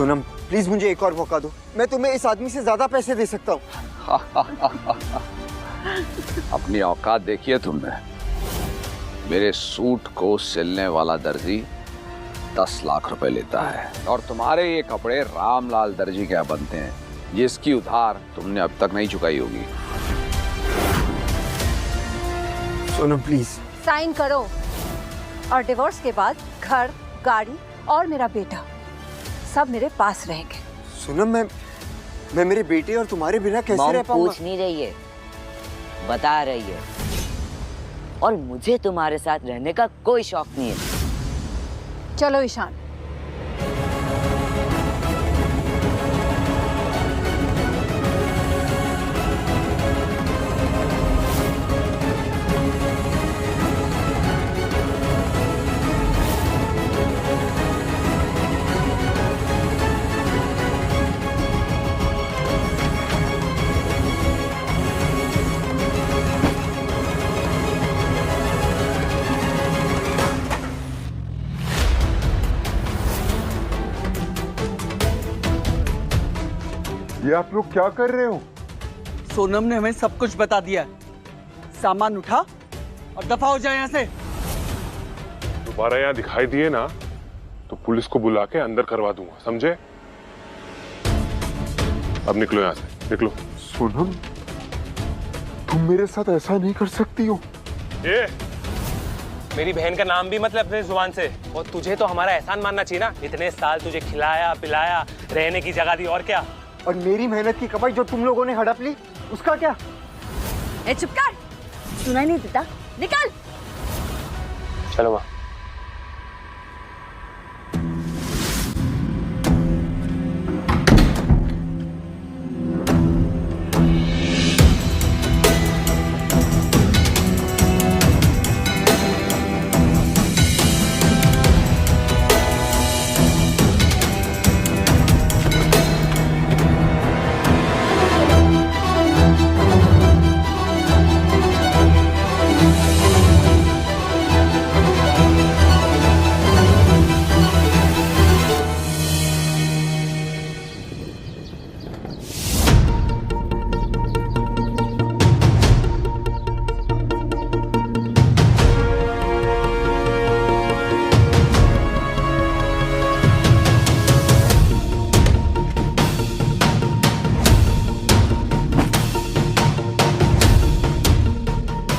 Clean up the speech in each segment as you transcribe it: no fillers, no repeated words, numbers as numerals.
Sonam please मुझे एक और मौका दो, मैं तुम्हें इस आदमी से ज्यादा पैसे दे सकता हूँ। अपनी औकात देखिए तुमने। मेरे सूट को सिलने वाला दर्जी 10 लाख रुपए लेता है और तुम्हारे ये कपड़े रामलाल दर्जी क्या बनते हैं जिसकी उधार तुमने अब तक नहीं चुकाई होगी। सोनम प्लीज साइन करो और डिवोर्स के बाद घर, गाड़ी और मेरा बेटा सब मेरे पास रहेंगे। सोनम मैं मेरे बेटे और तुम्हारे बिना कैसे रह पाऊंगा? पूछ नहीं रही है, बता रही है। और मुझे तुम्हारे साथ रहने का कोई शौक नहीं है। चलो ईशान। ये आप लोग क्या कर रहे हो? सोनम ने हमें सब कुछ बता दिया। सामान उठा और दफा हो जाए यहाँ से। दोबारा यहाँ दिखाई दिए ना तो पुलिस को बुला के अंदर करवा दूंगा, समझे? अब निकलो यहाँ से, निकलो। सोनम तुम मेरे साथ ऐसा नहीं कर सकती हो। ये मेरी बहन का नाम भी मतलब अपने जुबान से। और तुझे तो हमारा एहसान मानना चाहिए ना, इतने साल तुझे खिलाया पिलाया, रहने की जगह दी, और क्या। और मेरी मेहनत की कमाई जो तुम लोगों ने हड़प ली उसका क्या? ए चुप कर, सुनाई नहीं देता, निकल। चलो माँ।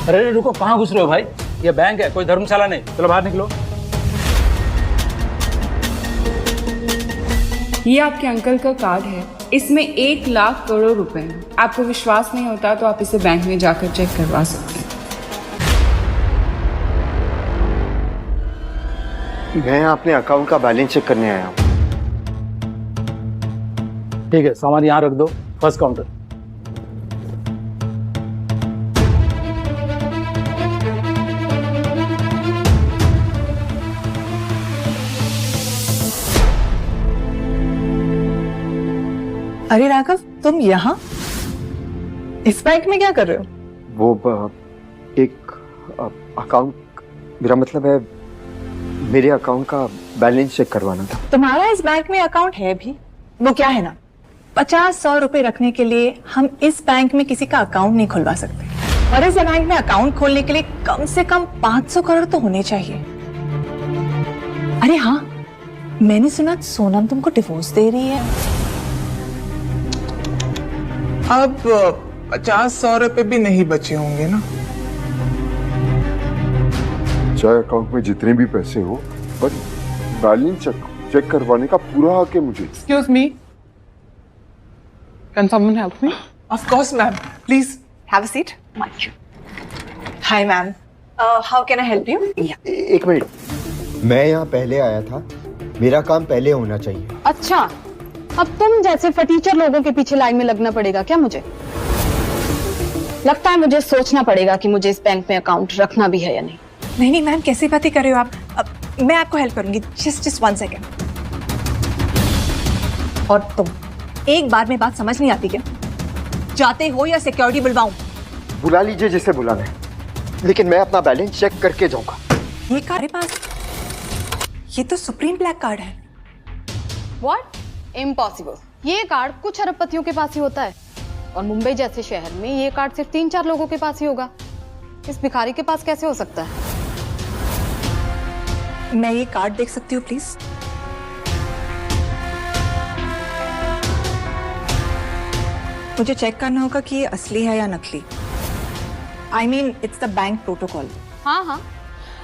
अरे रुको, कहाँ घुस रहे हो भाई? ये बैंक है, कोई धर्मशाला नहीं। चलो बाहर निकलो। ये आपके अंकल का कार्ड है, इसमें 1 लाख करोड़ रुपए हैं। आपको विश्वास नहीं होता तो आप इसे बैंक में जाकर चेक करवा सकते हैं। मैं अपने अकाउंट का बैलेंस चेक करने आया हूँ। ठीक है, सामान यहाँ रख दो, फर्स्ट काउंटर। अरे राघव, तुम यहाँ इस बैंक में क्या कर रहे हो? वो एक अकाउंट, मेरा मतलब है मेरे अकाउंट का बैलेंस चेक करवाना था। तुम्हारा इस बैंक में अकाउंट है भी? वो क्या है ना, 50-100 रुपए रखने के लिए हम इस बैंक में किसी का अकाउंट नहीं खुलवा सकते। और इस बैंक में अकाउंट खोलने के लिए कम से कम 500 करोड़ तो होने चाहिए। अरे हाँ, मैंने सुना सोनम तुमको डिवोर्स दे रही है। अब 50-100 रुपए भी नहीं बचे होंगे ना? चाहे अकाउंट में जितने भी पैसे हो, पर बैलेंस चेक करवाने का पूरा हक है मुझे। Excuse me. Can someone help me? Of course, ma'am. Please. Have a seat. Hi, ma'am. How can I help you? एक मिनट, मैं यहाँ पहले आया था, मेरा काम पहले होना चाहिए। अच्छा, अब तुम जैसे फटीचर लोगों के पीछे लाइन में लगना पड़ेगा क्या मुझे? लगता है मुझे सोचना पड़ेगा कि मुझे इस बैंक में अकाउंट रखना भी है या नहीं। नहीं मैम, कैसी बातें कर रहे हो आप? अब मैं आपको हेल्प करूंगी। Just 1 second. और तुम, एक बार में बात समझ नहीं आती क्या? जाते हो या सिक्योरिटी बुलवाऊं? बुला लीजिए जिसे बुलाना है, लेकिन मैं अपना बैलेंस चेक करके जाऊंगा। ये कार्ड पास, ये तो सुप्रीम ब्लैक कार्ड है। What? इम्पॉसिबल। ये कार्ड कुछ अरबपतियों के पास ही होता है और मुंबई जैसे शहर में ये कार्ड सिर्फ 3-4 लोगों के पास ही होगा। इस भिखारी के पास कैसे हो सकता है? मैं ये कार्ड देख सकती हूँ प्लीज? मुझे चेक करना होगा कि ये असली है या नकली। I mean it's the bank protocol. हाँ हाँ,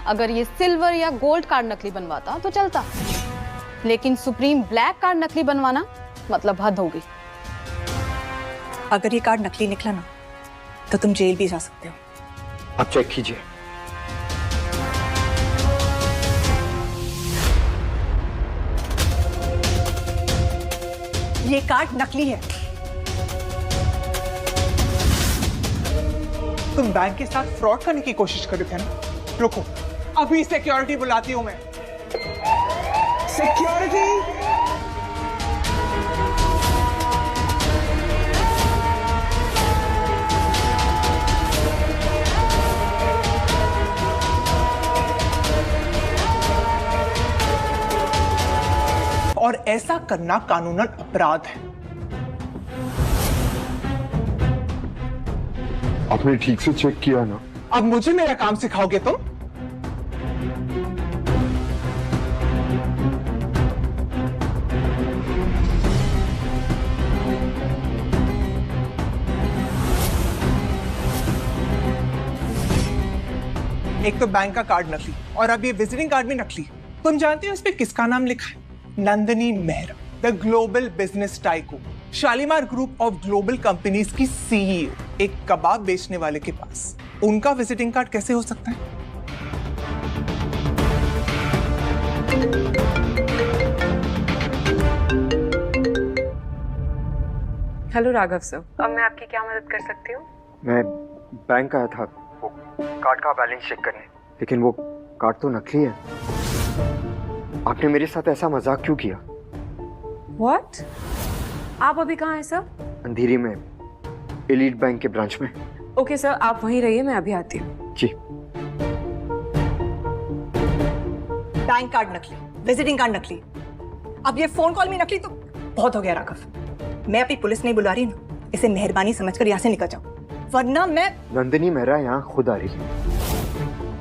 अगर ये सिल्वर या गोल्ड कार्ड नकली बनवाता तो चलता, लेकिन सुप्रीम ब्लैक कार्ड नकली बनवाना मतलब हद होगी। अगर ये कार्ड नकली निकला ना तो तुम जेल भी जा सकते हो। आप चेक कीजिए। ये कार्ड नकली है। तुम बैंक के साथ फ्रॉड करने की कोशिश कर रहे थे ना? रुको, अभी सिक्योरिटी बुलाती हूँ मैं। सिक्योरिटी! और ऐसा करना कानूनन अपराध है। आपने ठीक से चेक किया ना? अब मुझे मेरा काम सिखाओगे तुम? एक तो बैंक का कार्ड नकली और अब ये विजिटिंग कार्ड भी नकली। तुम जानते हो इस पे किसका नाम लिखा है? Nandini Mehra, the global business tycoon, Shalimar group of global companies की सीईओ। एक कबाब बेचने वाले के पास उनका विजिटिंग कार्ड कैसे हो सकता है? हेलो राघव सर, अब मैं आपकी क्या मदद कर सकती हूँ? मैं बैंक आया था वो कार्ड का बैलेंस चेक करने, लेकिन वो कार्ड तो नकली है। आपने मेरे साथ ऐसा मजाक क्यों किया? What? आप अभी कहाँ हैं सर? अंधेरी में एलीट बैंक के ब्रांच में। ओके सर, आप वहीं रहिए, मैं अभी आती हूँ। जी। बैंक कार्ड नकली, विजिटिंग कार्ड नकली, अब ये फोन कॉल भी नकली, तो बहुत हो गया राघव। मैं अपनी पुलिस नहीं बुला रही ना, इसे मेहरबानी समझकर यहाँ से निकल जाओ, वरना मैं। नंदिनी मेहरा यहाँ खुद आ रही है,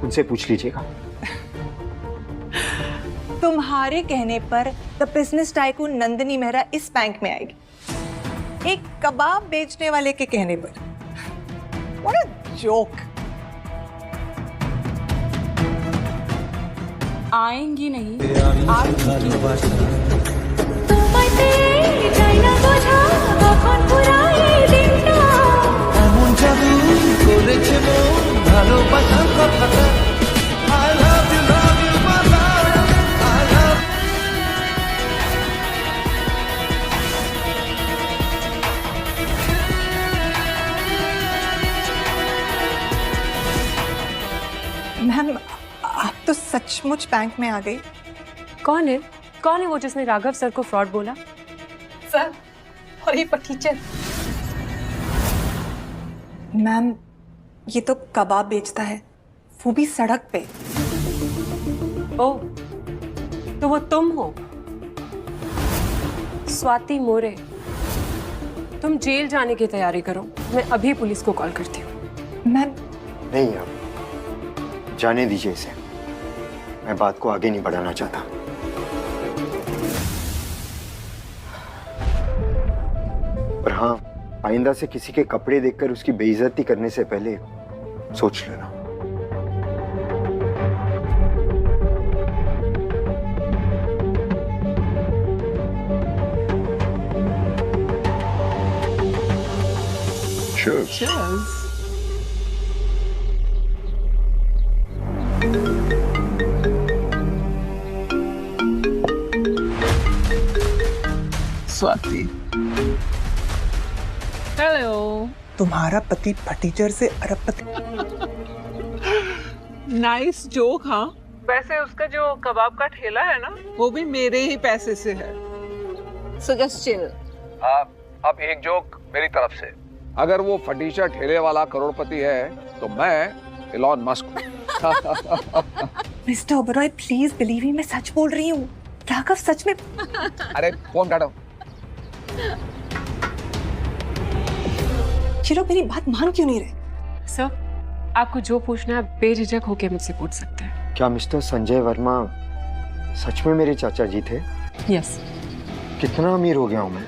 उनसे पूछ लीजिएगा। तुम्हारे कहने पर the business tycoon Nandini Mehra इस बैंक में आएगी, एक कबाब बेचने वाले के कहने पर। What a joke! आएंगी नहीं, मैम, आप तो सचमुच बैंक में आ गई। कौन है वो जिसने राघव सर को फ्रॉड बोला? सर और ये टीचर। मैम, ये तो कबाब बेचता है, वो भी सड़क पे। ओह, तो वो तुम हो? स्वाति मोरे, तुम जेल जाने की तैयारी करो, मैं अभी पुलिस को कॉल करती हूँ। मैम नहीं, अब जाने दीजिए इसे, मैं बात को आगे नहीं बढ़ाना चाहता। पर हाँ, आइंदा से किसी के कपड़े देखकर उसकी बेइज्जती करने से पहले सोच लेना। Cheers. Cheers. स्वाति, हेलो। तुम्हारा पति फटीचर से अरबपति। Nice joke. हाँ, वैसे उसका जो कबाब का ठेला है ना, वो भी मेरे ही पैसे से है। So just chill. अब एक जोक मेरी तरफ से। अगर वो फटीचर ठेले वाला करोड़पति है तो मैं इलॉन मस्क हूँ। Mister Oberoi, please believe me, मैं सच बोल रही हूँ। राघव सच में। अरे फोन काटो। चिरो मेरी बात मान क्यों नहीं रहे? सर, आपको जो पूछना है बेझिझक होकर मुझसे पूछ सकते हैं। क्या मिस्टर संजय वर्मा सच में मेरे चाचा जी थे? यस। कितना अमीर हो गया हूँ मैं?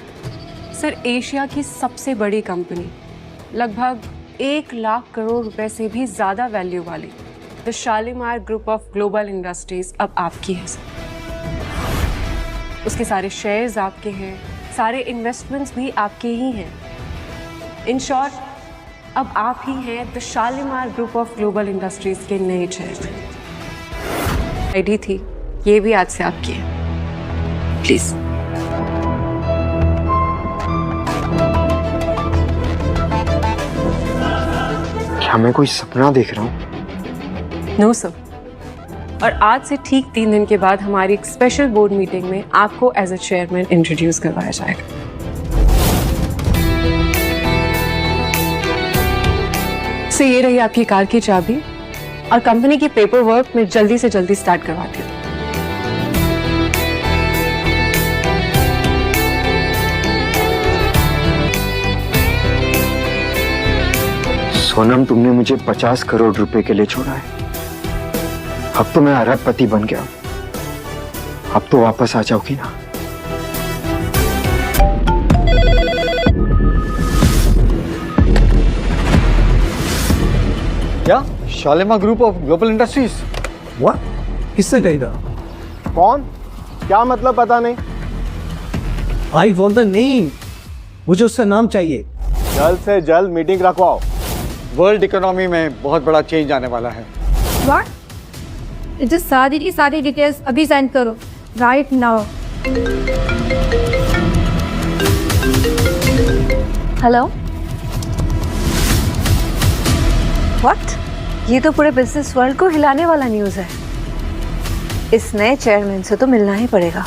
सर, एशिया की सबसे बड़ी कंपनी, लगभग 1 लाख करोड़ रुपए से भी ज्यादा वैल्यू वाली the Shalimar group of global industries अब आपकी है सर। उसके सारे शेयर्स आपके हैं, सारे इन्वेस्टमेंट्स भी आपके ही हैं। इन शॉर्ट, अब आप ही हैं the Shalimar group of global industries के नए चेयरमैन। आईडी थी, ये भी आज से आपकी है। प्लीज। क्या मैं कोई सपना देख रहा हूँ? No sir. और आज से ठीक 3 दिन के बाद हमारी एक स्पेशल बोर्ड मीटिंग में आपको एज अ चेयरमैन इंट्रोड्यूस करवाया जाएगा। तो ये रही आपकी कार की चाबी और कंपनी की पेपर वर्क में जल्दी से जल्दी स्टार्ट करवाती हूँ। सोनम, तुमने मुझे 50 करोड़ रुपए के लिए छोड़ा है। अब तो मैं अरबपति बन गया। अब तो वापस आ जाओगी ना? क्या? Shalimar group of global industries? What? किससे कही था? कौन? क्या मतलब पता नहीं। I want the name. मुझे उसका नाम चाहिए। जल्द से जल्द मीटिंग रखवाओ। वर्ल्ड इकोनॉमी में बहुत बड़ा चेंज आने वाला है। व्हाट? मुझे सारी की सारी डिटेल्स अभी सेंड करो, राइट नाउ। हेलो। व्हाट? ये तो पूरे बिजनेस वर्ल्ड को हिलाने वाला न्यूज़ है। इस नए चेयरमैन से तो मिलना ही पड़ेगा।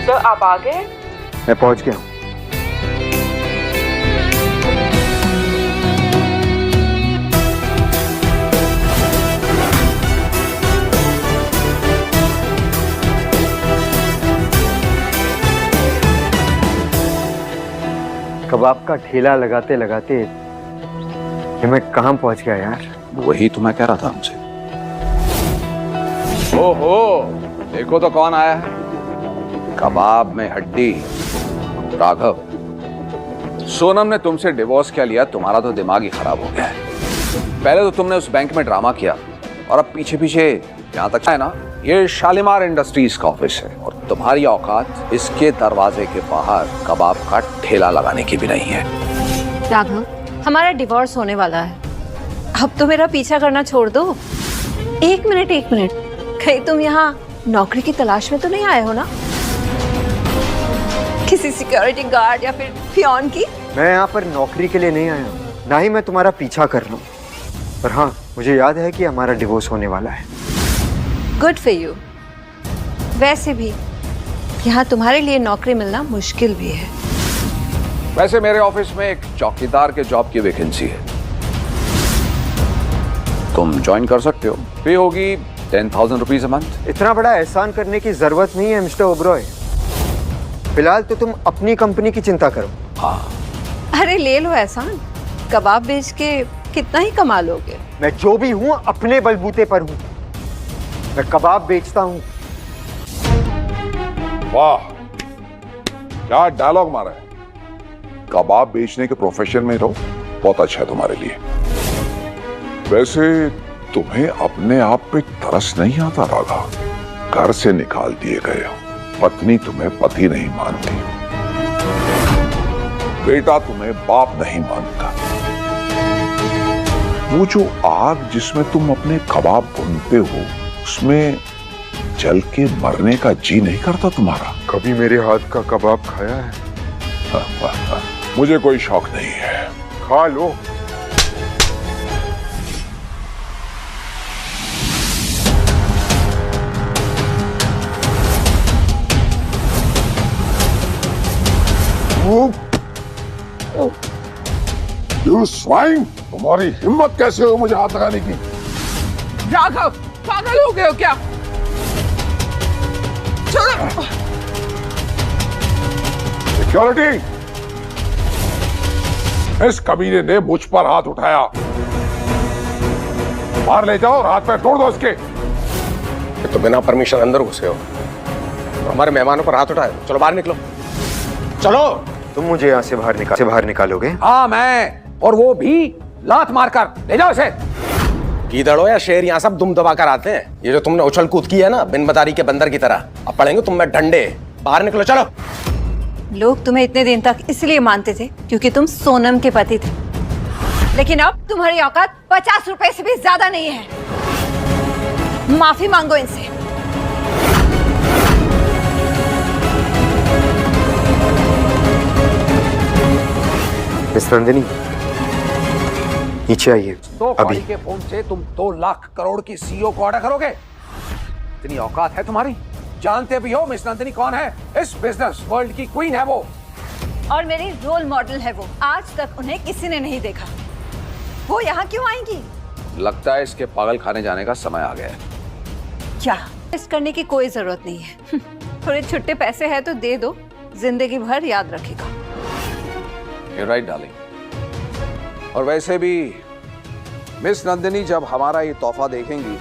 सर, आप आ गए? मैं पहुंच गया हूँ। कबाब का ठेला लगाते लगाते ये मैं कहाँ पहुंच गया यार? वही तो मैं कह रहा था हमसे। ओहो, देखो तो कौन आया है। कबाब में हड्डी, राघव। सोनम ने तुमसे डिवोर्स क्या लिया, तुम्हारा तो दिमाग ही खराब हो गया है। पहले तो तुमने उस बैंक में ड्रामा किया और अब पीछे पीछे यहाँ तक है ना, ये शालीमार इंडस्ट्रीज का ऑफिस है और तुम्हारी औकात इसके दरवाजे के बाहर कबाब का ठेला लगाने की भी नहीं है। राघव, हमारा डिवोर्स होने वाला है। अब तो मेरा पीछा करना छोड़ दो। एक मिनट, कहीं तुम यहाँ नौकरी की तलाश में तो नहीं आए हो ना? किसी सिक्योरिटी गार्ड या फिर पियोन की? मैं यहाँ पर नौकरी के लिए नहीं आया हूँ, ना ही मैं तुम्हारा पीछा कर रहा हूँ। पर हाँ, मुझे याद है कि हमारा डिवोर्स होने वाला है। Good for you. वैसे भी यहाँ तुम्हारे लिए नौकरी मिलना मुश्किल भी है। वैसे मेरे ऑफिस में एक चौकीदार के जॉब की वैकेंसी है, तुम ज्वाइन कर सकते हो। पे होगी 10,000 रुपीज अ मंथ। इतना बड़ा एहसान करने की जरूरत नहीं है मिस्टर ओबरॉय। फिलहाल तो तुम अपनी कंपनी की चिंता करो। हाँ। अरे ले लो एहसान, कबाब बेच के कितना ही कमा लोगे। मैं जो भी हूँ अपने बलबूते पर हूँ। मैं कबाब बेचता हूँ। वाह, क्या डायलॉग मारा है। कबाब बेचने के प्रोफेशन में रहो, बहुत अच्छा है तुम्हारे लिए। वैसे तुम्हें अपने आप पे तरस नहीं आता राघव? घर से निकाल दिए गए हो, पत्नी तुम्हें पति नहीं मानती, बेटा तुम्हें बाप नहीं मानता। वो जो आग जिसमें तुम अपने कबाब भूनते हो, उसमें जल के मरने का जी नहीं करता तुम्हारा? कभी मेरे हाथ का कबाब खाया है? मुझे कोई शौक नहीं है, खा लो। You swine! तुम्हारी हिम्मत कैसे हो मुझे हाथ लगाने की? राघव, पागल हो गए हो क्या? छोड़ो! सिक्योरिटी! इस कमीने ने मुझ पर हाथ उठाया। बाहर ले जाओ और हाथ पैर तोड़ दो इसके। तो बिना परमिशन अंदर घुसे हो तो हमारे मेहमानों पर हाथ उठाए। चलो बाहर निकलो, चलो। तुम मुझे यहाँ से बाहर निकालोगे? हाँ मैं, और वो भी लात मारकर। ले जाओ इसे। गीदड़ो या शेर यहाँ सब दुम दबा कर आते हैं। ये जो तुमने उछल कूद की है ना बिन बतारी के बंदर की तरह, अब पड़ेंगे तुम में डंडे। बाहर निकलो, चलो। लोग तुम्हें इतने दिन तक इसलिए मानते थे क्योंकि तुम सोनम के पति थे, लेकिन अब तुम्हारी औकात 50 रुपए से भी ज्यादा नहीं है। माफी मांगो इनसे। मिस नंदिनी, नीचे आइए। तो अभी के फोन से तुम 2 लाख करोड़ की सीईओ को ऑर्डर करोगे? इतनी औकात है तुम्हारी? जानते भी हो मिस नंदिनी कौन है? इस बिजनेस वर्ल्ड की क्वीन है वो, और मेरी रोल मॉडल है वो। आज तक उन्हें किसी ने नहीं देखा। वो यहाँ क्यों आएंगी? लगता है इसके पागल खाने जाने का समय आ गया है। क्या टेस्ट करने की कोई जरूरत नहीं है। थोड़े छुट्टे पैसे है तो दे दो, जिंदगी भर याद रखेगा। You're right, darling। और वैसे भी मिस नंदिनी जब हमारा ये तोहफा देखेंगी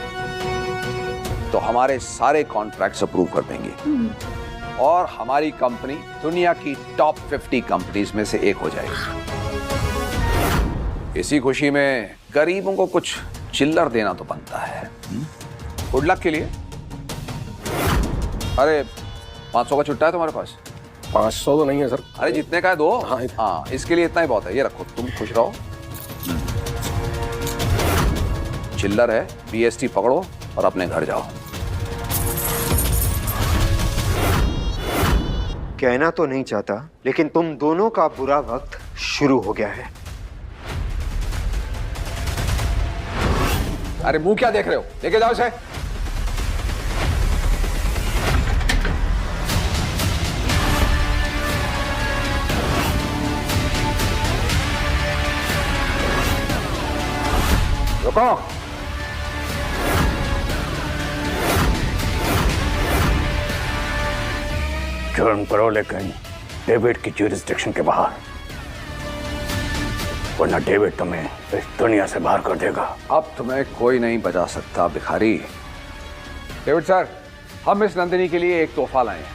तो हमारे सारे कॉन्ट्रैक्ट्स अप्रूव कर देंगी और हमारी कंपनी दुनिया की टॉप 50 कंपनीज में से एक हो जाएगी। इसी खुशी में गरीबों को कुछ चिल्लर देना तो बनता है। गुड लक के लिए। अरे 500 का छुट्टा है तुम्हारे पास? 500 तो नहीं है सर। अरे जितने का है दो। हाँ, इसके लिए इतना ही बहुत है। ये रखो, तुम खुश रहो। चिल्लर है, बीएसटी पकड़ो और अपने घर जाओ। कहना तो नहीं चाहता, लेकिन तुम दोनों का बुरा वक्त शुरू हो गया है। अरे मुंह क्या देख रहे हो? लेके जाओ इसे। रुको। जुर्म करो लेकिन डेविड की ज्यूरिसडिक्शन के बाहर, वरना डेविड तुम्हें इस दुनिया से बाहर कर देगा। अब तुम्हें कोई नहीं बचा सकता भिखारी। डेविड सर, हम इस नंदिनी के लिए एक तोहफा लाए हैं।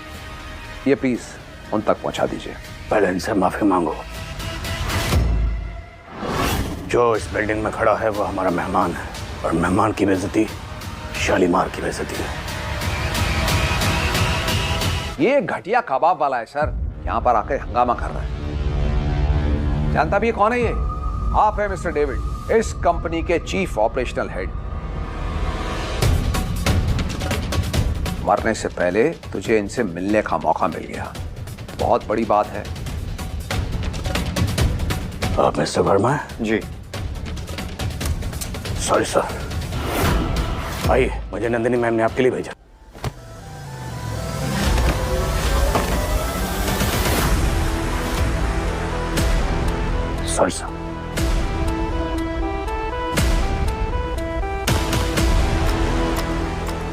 ये पीस उन तक पहुंचा दीजिए। पहले इनसे माफी मांगो। जो इस बिल्डिंग में खड़ा है वो हमारा मेहमान है, और मेहमान की बेइज्जती शालीमार की बेइज्जती है। ये घटिया कबाब वाला है सर, यहाँ पर आकर हंगामा कर रहा है। जानता भी है कौन है ये? आप है मिस्टर डेविड, इस कंपनी के चीफ ऑपरेशनल हेड। मरने से पहले तुझे इनसे मिलने का मौका मिल गया, बहुत बड़ी बात है। आप मिस्टर वर्मा? जी। Sorry sir. आइए, मुझे नंदिनी मैम ने आपके लिए भेजा। Sorry sir.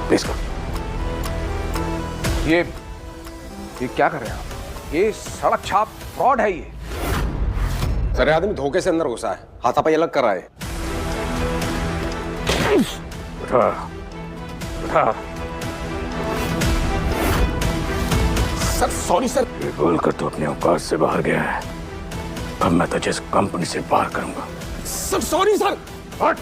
प्लीज करो। ये क्या कर रहे हैं आप? ये सड़क छाप फ्रॉड है ये। सर, आदमी धोखे से अंदर घुसा है, हाथापाई अलग कर रहा है। उठा, उठा। Sir sorry sir. ये बोलकर तो अपने औकात से बाहर गया है, अब मैं तुझे इस कंपनी से बाहर करूंगा। Sir sorry sir. हट।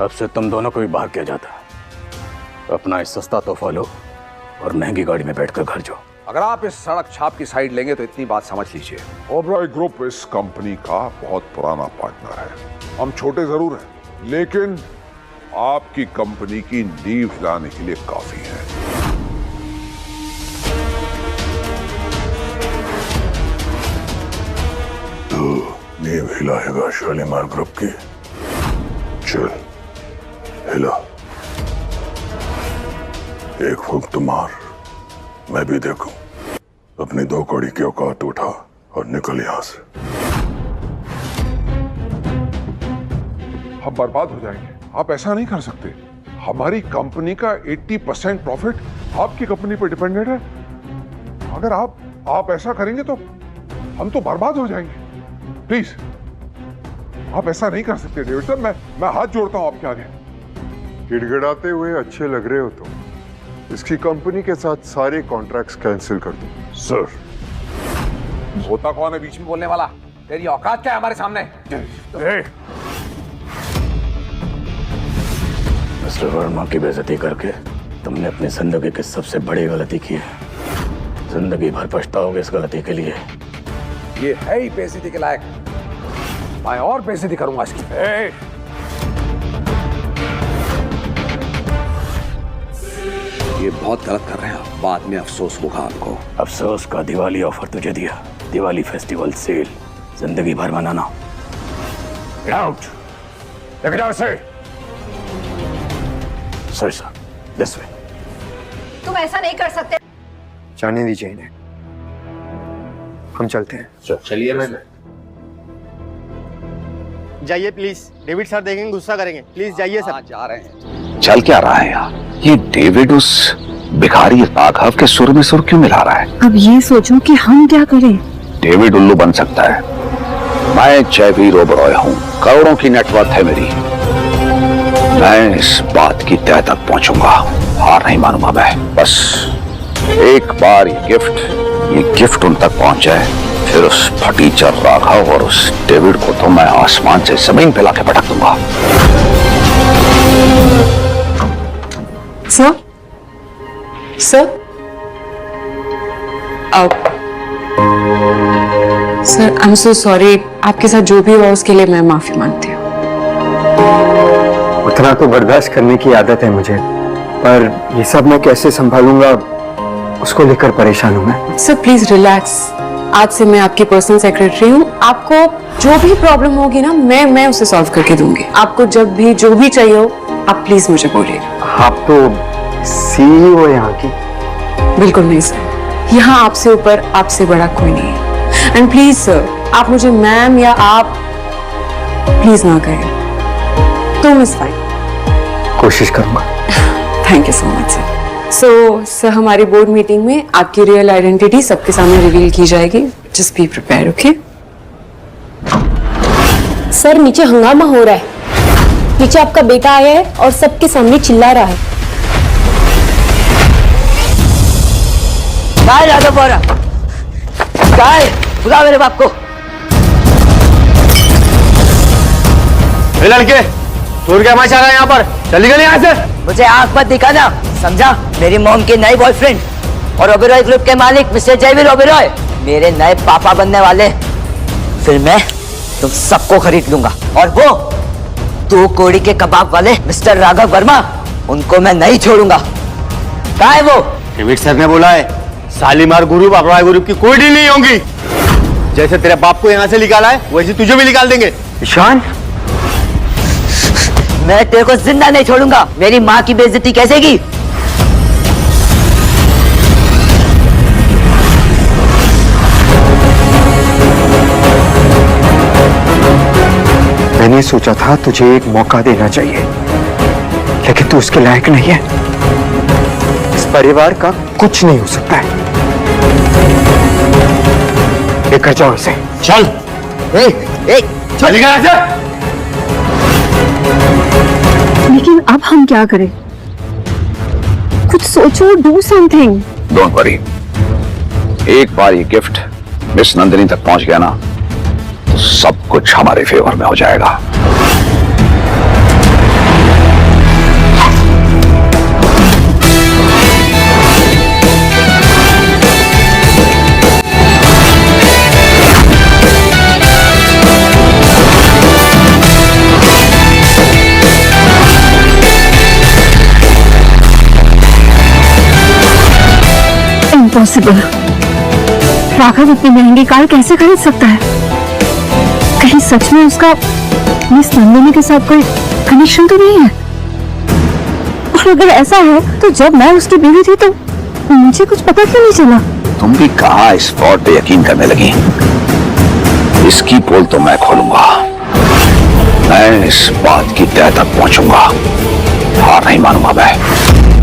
अब से तुम दोनों को भी बाहर किया जाता। अपना इस सस्ता तोहफा लो और महंगी गाड़ी में बैठकर घर जाओ। अगर आप इस सड़क छाप की साइड लेंगे तो इतनी बात समझ लीजिए, ओबरॉय ग्रुप इस कंपनी का बहुत पुराना पार्टनर है। हम छोटे जरूर हैं, लेकिन आपकी कंपनी की नींव हिलाने के लिए काफी है। तू नींव हिलाएगा शालीमार ग्रुप की? चल हिला। एक फूंक तो मार, मैं भी देखूं। अपनी 2 कौड़ी की औकात उठा और निकल यहां से। हम बर्बाद हो जाएंगे। आप ऐसा नहीं कर सकते। हमारी कंपनी का 80% प्रॉफिट आपकी कंपनी पर डिपेंडेंट है। अगर आप ऐसा करेंगे तो हम तो बर्बाद हो जाएंगे। प्लीज, आप ऐसा नहीं कर सकते डेविड सर। मैं हाथ जोड़ता हूं आपके आगे। गिड़गिड़ाते हुए अच्छे लग रहे हो तुम। इसकी कंपनी के साथ सारे कॉन्ट्रैक्ट्स कैंसिल कर दो। सर, होता कौन है बीच में बोलने वाला? तेरी औकात क्या है हमारे सामने? मिस्टर वर्मा की बेइज्जती करके तुमने अपनी जिंदगी की सबसे बड़ी गलती की है। जिंदगी भर पछताओगे इस गलती के लिए। ये है ही बेइज्जती के लायक। मैं और बेइज्जती करूंगा इसकी। ये बहुत गलत कर रहे हैं आप। बाद में अफसोस होगा आपको। अफसोस का दिवाली ऑफर तुझे दिया। दिवाली फेस्टिवल सेल जिंदगी भर मनाना। Get out! लेके जाओ इसे। Sir this way. तुम ऐसा नहीं कर सकते। जाने दीजिए इन्हें, हम चलते हैं। चलिए। मैं जाइए प्लीज, डेविड सर देखेंगे गुस्सा करेंगे। प्लीज जाइए सर। जा रहे हैं। चल क्या रहा है यार? ये डेविड उस भिखारी राघव के सुर में सुर क्यों मिला रहा है? अब ये सोचो कि हम क्या करें। डेविड उल्लू बन सकता है। मैं जयवीर ओबरॉय हूँ। करोड़ों की नेटवर्क है मेरी। मैं इस बात की तह तक पहुंचूंगा। हार नहीं मानूंगा मैं। बस एक बार ये गिफ्ट उन तक पहुंच जाए, फिर उस फटीचर राघव और उस डेविड को तो मैं आसमान से जमीन पे लाके पटक दूंगा। Sir I am so sorry. आपके साथ जो भी हुआ उसके लिए मैं माफी मांगती हूँ। उतना तो बर्दाश्त करने की आदत है मुझे, पर ये सब मैं कैसे संभालूंगा उसको लेकर परेशान हूं मैं। Sir please relax. आज से मैं आपकी पर्सनल सेक्रेटरी हूँ। आपको जो भी प्रॉब्लम होगी ना, मैं उसे सॉल्व करके दूंगी। आपको जब भी जो भी चाहिए हो आप प्लीज मुझे बोलिए। आप तो सीईओ हो यहाँ की। बिल्कुल नहीं सर, यहाँ आपसे ऊपर आपसे बड़ा कोई नहीं है। एंड प्लीज सर, आप मुझे मैम या आप प्लीज ना कहें। तुम इज फाइन। कोशिश करूंगा। Thank you so much sir. Sir हमारी बोर्ड मीटिंग में आपकी रियल आइडेंटिटी सबके सामने रिवील की जाएगी। Just be prepare, okay? Sir नीचे हंगामा हो रहा है। नीचे आपका बेटा आया है और सबके सामने चिल्ला रहा है। काय राघव बोरा, काय बुला मेरे बाप को। लड़के तू क्या मैं चाह रहा है यहाँ पर? चली गई यहाँ से। मुझे आंख मत दिखाना, समझा? मेरी मॉम के नए बॉयफ्रेंड और ओबेरॉय ग्रुप के मालिक मिस्टर जयवीर ओबेरॉय मेरे नए पापा बनने वाले। फिर मैं तुम सबको खरीद लूंगा। और वो 2 कौड़ी के कबाब वाले मिस्टर राघव वर्मा, उनको मैं नहीं छोड़ूंगा। कहाँ है वो? डेविड सर ने बोला है शालीमार ग्रुप ओबेरॉय ग्रुप की कोई डील नहीं होगी। जैसे तेरे बाप को यहाँ से निकाला है वैसे तुझे भी निकाल देंगे। ईशान, मैं तेरे को जिंदा नहीं छोड़ूंगा। मेरी माँ की बेइज्जती कैसे की? मैंने सोचा था तुझे एक मौका देना चाहिए, लेकिन तू उसके लायक नहीं है। इस परिवार का कुछ नहीं हो सकता है। लेकर जाओ इसे। चल। चली गया ऐसे। लेकिन अब हम क्या करें? कुछ सोचो, डू समथिंग। डोंट वरी, एक बार ये गिफ्ट मिस नंदिनी तक पहुंच गया ना, तो सब कुछ हमारे फेवर में हो जाएगा। इम्पॉसिबल। राघव इतनी महंगी कार कैसे खरीद सकता है? कहीं सच में उसका मिस नंदिनी के साथ कोई कनेक्शन तो नहीं है? और अगर ऐसा है तो जब मैं उसकी बीवी थी तो मुझे कुछ पता क्यों नहीं चला? तुम भी कहा इस फ्रॉड पे यकीन करने लगी। इसकी पोल तो मैं खोलूंगा। मैं इस बात की तह तक पहुंचूंगा। हार नहीं मानूंगा मैं।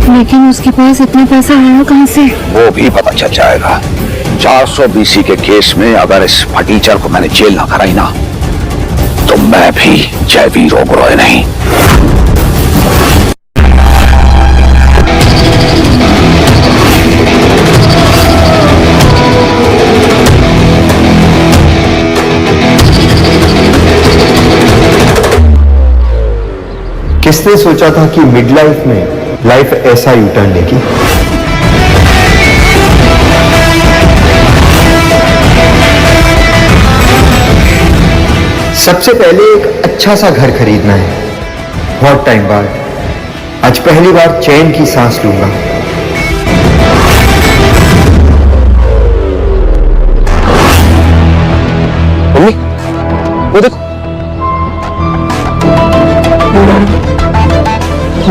लेकिन उसके पास इतना पैसा आया कहाँ से? वो भी पता चल जाएगा। 400 BC के केस में अगर इस फटीचर को मैंने जेल ना कराई ना, तो मैं भी जयवीर ओबरॉय नहीं। किसने सोचा था कि मिड लाइफ में लाइफ ऐसा यू टर्न लेगी? सबसे पहले एक अच्छा सा घर खरीदना है। बहुत टाइम बाद आज पहली बार चैन की सांस लूंगा। मम्मी, वो देखो,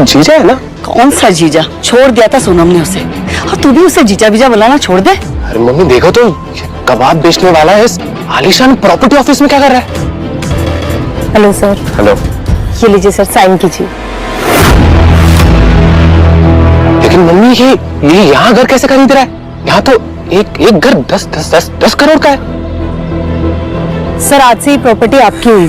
जीजा है ना? कौन सा जीजा? छोड़ दिया था सोनम ने उसे, और तू भी उसे जीजा बीजा बुलाना छोड़ दे। अरे मम्मी देखो तो, कबाब बेचने वाला है इस आलीशान प्रॉपर्टी ऑफिस में क्या कर रहा है? Hello sir. हेलो। ये लीजिए सर, साइन कीजिए। लेकिन मम्मी ये यहाँ घर कैसे खरीद रहा है? यहाँ तो एक घर 10 करोड़ का है। सर आज से ही प्रॉपर्टी आपकी हुई।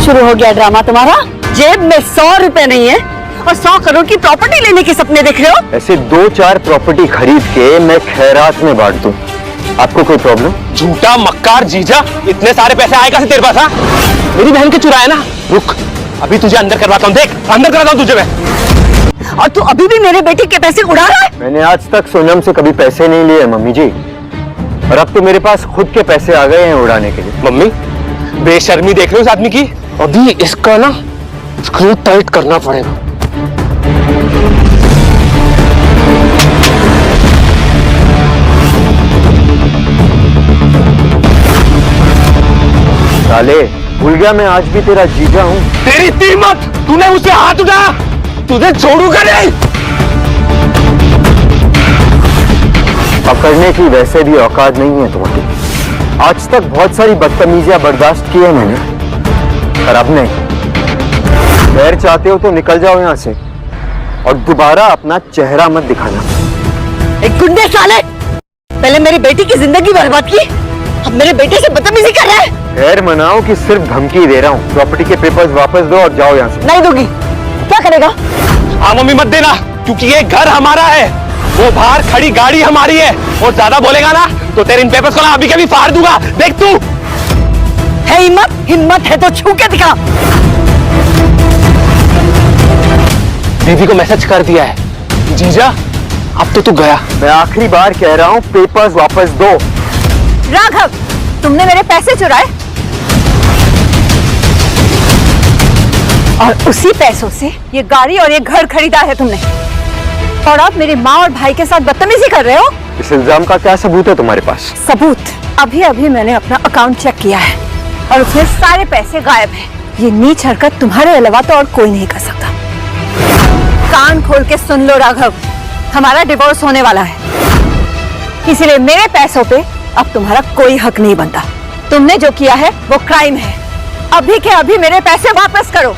शुरू हो गया ड्रामा तुम्हारा। जेब में 100 रुपए नहीं है और 100 करोड़ की प्रॉपर्टी लेने के सपने देख रहे हो? ऐसे 2-4 प्रॉपर्टी खरीद के मैं खैरात में बांट दूं। आपको कोई प्रॉब्लम? झूठा मक्कार जीजा, इतने सारे पैसे आए कैसे तेरे पास? हाँ, मेरी बहन के चुराए ना। रुक, अभी तुझे अंदर करवाता हूँ। देख, अंदर कराता हूँ तुझे मैं। और तू अभी भी मेरे बेटे के पैसे उड़ा रहा है? मैंने आज तक सोनम से कभी पैसे नहीं लिए मम्मी जी, और अब तो मेरे पास खुद के पैसे आ गए हैं उड़ाने के लिए। मम्मी, बेशर्मी देख रहे हो उस आदमी की? अभी इसका ना स्क्रू टाइट करना पड़ेगा। साले, भूल गया मैं आज भी तेरा जीजा हूँ। तेरी कीमत, तूने उसे हाथ उठाया, तुझे छोड़ूंगा नहीं। पकड़ने की वैसे भी औकात नहीं है तुम्हारी। आज तक बहुत सारी बदतमीजियां बर्दाश्त की है मैंने, पर अब नहीं। खैर चाहते हो तो निकल जाओ यहाँ से, और दोबारा अपना चेहरा मत दिखाना। एक गुंडे साले, पहले मेरी बेटी की जिंदगी बर्बाद की, अब मेरे बेटे से बदतमीजी कर रहा है। खैर मनाओ कि सिर्फ धमकी दे रहा हूँ। प्रॉपर्टी के पेपर्स वापस दो और जाओ यहाँ से। नहीं दूंगी। क्या करेगा? हाँ मम्मी, मत देना, क्योंकि ये घर हमारा है, वो बाहर खड़ी गाड़ी हमारी है, और ज्यादा बोलेगा ना तो तेरे इन पेपर्स को ना अभी कभी फाड़ दूंगा। देख तू। है हिम्मत है तो छू के दिखा। दीदी को मैसेज कर दिया है। जीजा, अब तो तू गया। मैं आखिरी बार कह रहा हूँ, पेपर्स वापस दो। राघव, तुमने मेरे पैसे चुराए और उसी पैसों से ये गाड़ी और ये घर खरीदा है तुमने, और आप मेरी माँ और भाई के साथ बदतमीजी कर रहे हो। इस इल्जाम का क्या सबूत है तुम्हारे पास? सबूत? अभी मैंने अपना अकाउंट चेक किया है और उसमें सारे पैसे गायब हैं। ये नीच हरकत तुम्हारे अलावा तो और कोई नहीं कर सकता। कान खोल के सुन लो राघव, हमारा डिवोर्स होने वाला है, इसीलिए मेरे पैसों पे अब तुम्हारा कोई हक नहीं बनता। तुमने जो किया है वो क्राइम है। अभी के अभी मेरे पैसे वापस करो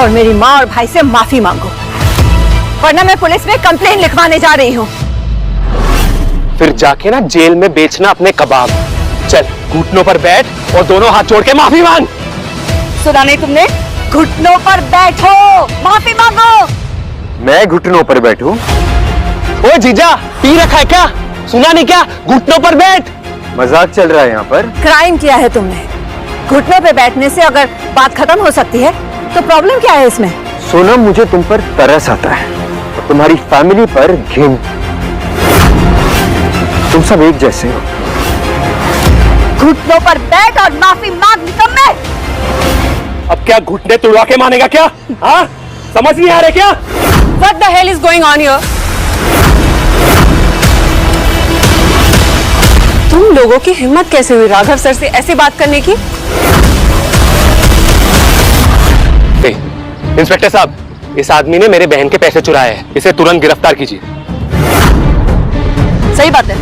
और मेरी माँ और भाई से माफी मांगो, वरना मैं पुलिस में कंप्लेन लिखवाने जा रही हूँ। फिर जाके ना जेल में बेचना अपने कबाब। चल, घुटनों पर बैठ और दोनों हाथ जोड़ के माफी मांग। सुना नहीं तुमने? घुटनों पर बैठो, माफी मांगो। मैं घुटनों पर बैठूं? ओ जीजा, पी रखा है क्या? सुना नहीं क्या? घुटनों पर बैठ। मजाक चल रहा है यहाँ पर। क्राइम किया है तुमने। घुटनों पे बैठने से अगर बात खत्म हो सकती है तो प्रॉब्लम क्या है इसमें? सोनम, मुझे तुम पर तरस आता है और तुम्हारी फैमिली पर घिन। तुम सब एक जैसे हो। घुटनों पर बैठ और माफी मांग, निकम्मे। अब क्या घुटने तुड़वा के मानेगा क्या? हाँ, समझ नहीं आ रहे क्या? What the hell is going on here? तुम लोगों की हिम्मत कैसे हुई राघव सर से ऐसे बात करने की? इंस्पेक्टर साहब, इस आदमी ने मेरे बहन के पैसे चुराए हैं, इसे तुरंत गिरफ्तार कीजिए। सही बात है।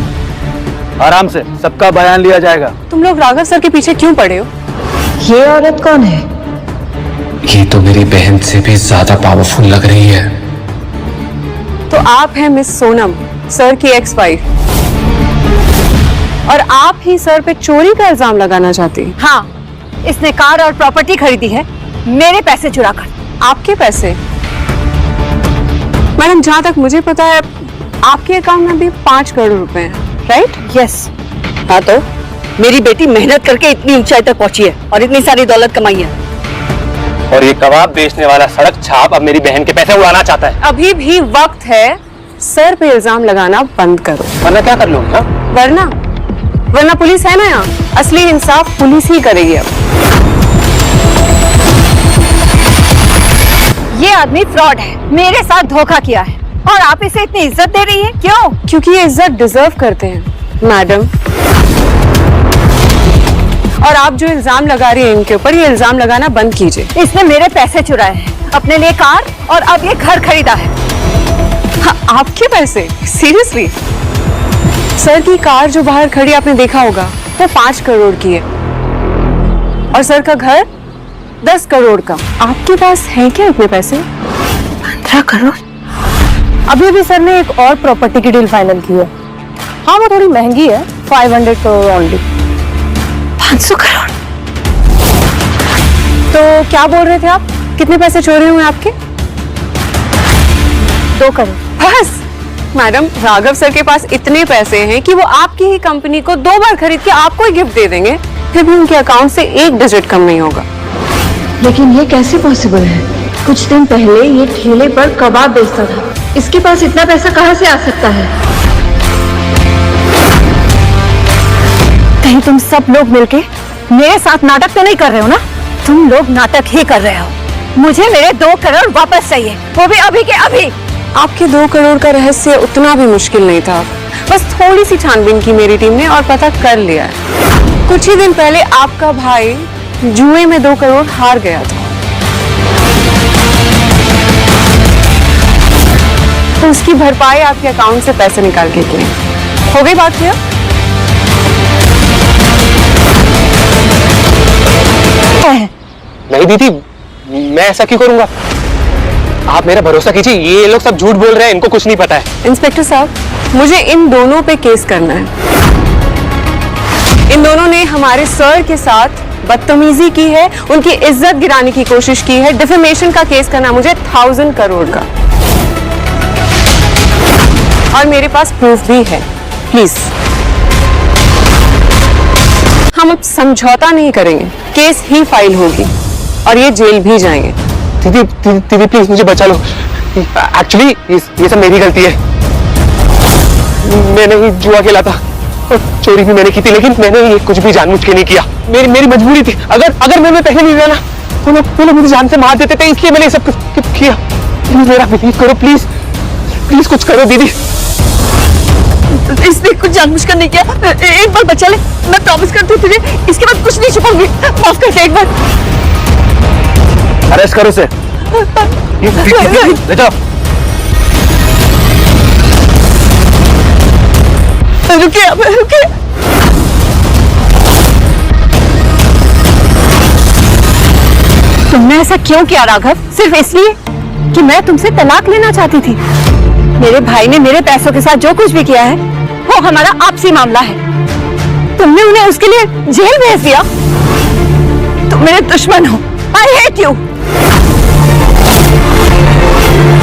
आराम से, सबका बयान लिया जाएगा। तुम लोग राघव सर के पीछे क्यों पड़े हो? ये औरत कौन है? ये तो मेरी बहन से भी ज्यादा पावरफुल लग रही है। तो आप हैं मिस सोनम, सर की एक्स वाइफ, और आप ही सर पे चोरी का इल्जाम लगाना चाहती हैं। हाँ, इसने कार और प्रॉपर्टी खरीदी है मेरे पैसे चुराकर। आपके पैसे? मैडम, जहाँ तक मुझे पता है आपके अकाउंट में भी 5 करोड़ रुपए हैं, राइट? यस। हाँ, तो मेरी बेटी मेहनत करके इतनी ऊंचाई तक पहुंची है और इतनी सारी दौलत कमाई है। और ये कबाब बेचने वाला सड़क छाप अब मेरी बहन के पैसे उड़ाना चाहता है। अभी भी वक्त है, सर पे इल्जाम लगाना बंद करो। वरना क्या कर लूंगी? वरना पुलिस है ना यहाँ, असली इंसाफ पुलिस ही करेगी। अब ये आदमी फ्रॉड है, मेरे साथ धोखा किया है और आप इसे इतनी इज्जत दे रही है, क्यों? क्योंकि ये इज्जत डिजर्व करते हैं मैडम। और आप जो इल्जाम लगा रही हैं इनके ऊपर, ये इल्जाम लगाना बंद कीजिए। इसने मेरे पैसे चुराए हैं, अपने लिए कार और अब ये घर खरीदा है। हाँ, आपके पैसे? सीरियसली? सर की कार जो बाहर खड़ी आपने देखा होगा, वो 5 करोड़ की है और सर का घर 10 करोड़ का। आपके पास है क्या इतने पैसे? 15 करोड़? अभी सर ने एक और प्रॉपर्टी की डील फाइनल की है। हाँ, वो थोड़ी महंगी है, 500 करोड़ ओनली। 500 करोड़? तो क्या बोल रहे थे आप? कितने पैसे चोरी हुए आपके? 2 करोड़। बस मैडम, राघव सर के पास इतने पैसे हैं कि वो आपकी ही कंपनी को 2 बार खरीद के आपको ही गिफ्ट दे देंगे, फिर भी उनके अकाउंट से 1 डिजिट कम नहीं होगा। लेकिन ये कैसे पॉसिबल है? कुछ दिन पहले ये ठेले पर कबाब बेचता था, इसके पास इतना पैसा कहाँ से आ सकता है? कहीं तुम सब लोग मिलके मेरे साथ नाटक तो नहीं कर रहे हो ना? तुम लोग नाटक ही कर रहे हो। मुझे मेरे 2 करोड़ वापस चाहिए, वो भी अभी के अभी। आपके 2 करोड़ का रहस्य उतना भी मुश्किल नहीं था, बस थोड़ी सी छानबीन की मेरी टीम ने और पता कर लिया है। कुछ ही दिन पहले आपका भाई जुए में 2 करोड़ हार गया था, तो उसकी भरपाई आपके अकाउंट से पैसे निकाल के किए। हो गई बात क्लियर? नहीं दीदी, मैं ऐसा क्यों करूंगा? आप मेरा भरोसा कीजिए, ये लोग सब झूठ बोल रहे हैं, इनको कुछ नहीं पता है। इंस्पेक्टर साहब, मुझे इन दोनों पे केस करना है। इन दोनों ने हमारे सर के साथ बदतमीजी की है, उनकी इज्जत गिराने की कोशिश की है। डिफेमेशन का केस करना मुझे 1000 करोड़ का, और मेरे पास प्रूफ भी है। प्लीज, हम अब समझौता नहीं करेंगे, केस ही फाइल होगी और ये जेल भी जाएंगे। दीदी प्लीज मुझे बचा लो। एक्चुअली ये सब मेरी गलती है। मैंने ही जुआ खेला था और चोरी भी मैंने की थी, लेकिन मैंने ये कुछ भी जानबूझ के नहीं किया। मेरी मजबूरी थी। अगर मैं पैसे नहीं देना तो लोग मुझे जान से मार देते थे, इसलिए मैंने सब कुछ किया। प्लीज मेरा बिलीव करो, प्लीज प्लीज कुछ करो दीदी। इसने कुछ जानबूझ कर नहीं किया। एक बार बचा ले, मैं प्रॉमिस करती हूँ तुझे, इसके बाद कुछ नहीं छुपाऊंगी। माफ कर दे एक बार। अरेस्ट करो उसे। ले जाओ। रुकिए, रुकिए। तुमने ऐसा क्यों किया राघव? सिर्फ इसलिए कि मैं तुमसे तलाक लेना चाहती थी? मेरे भाई ने मेरे पैसों के साथ जो कुछ भी किया है वो हमारा आपसी मामला है। तुमने उन्हें उसके लिए जेल भेज दिया। तुम मेरे दुश्मन हो। I hate you.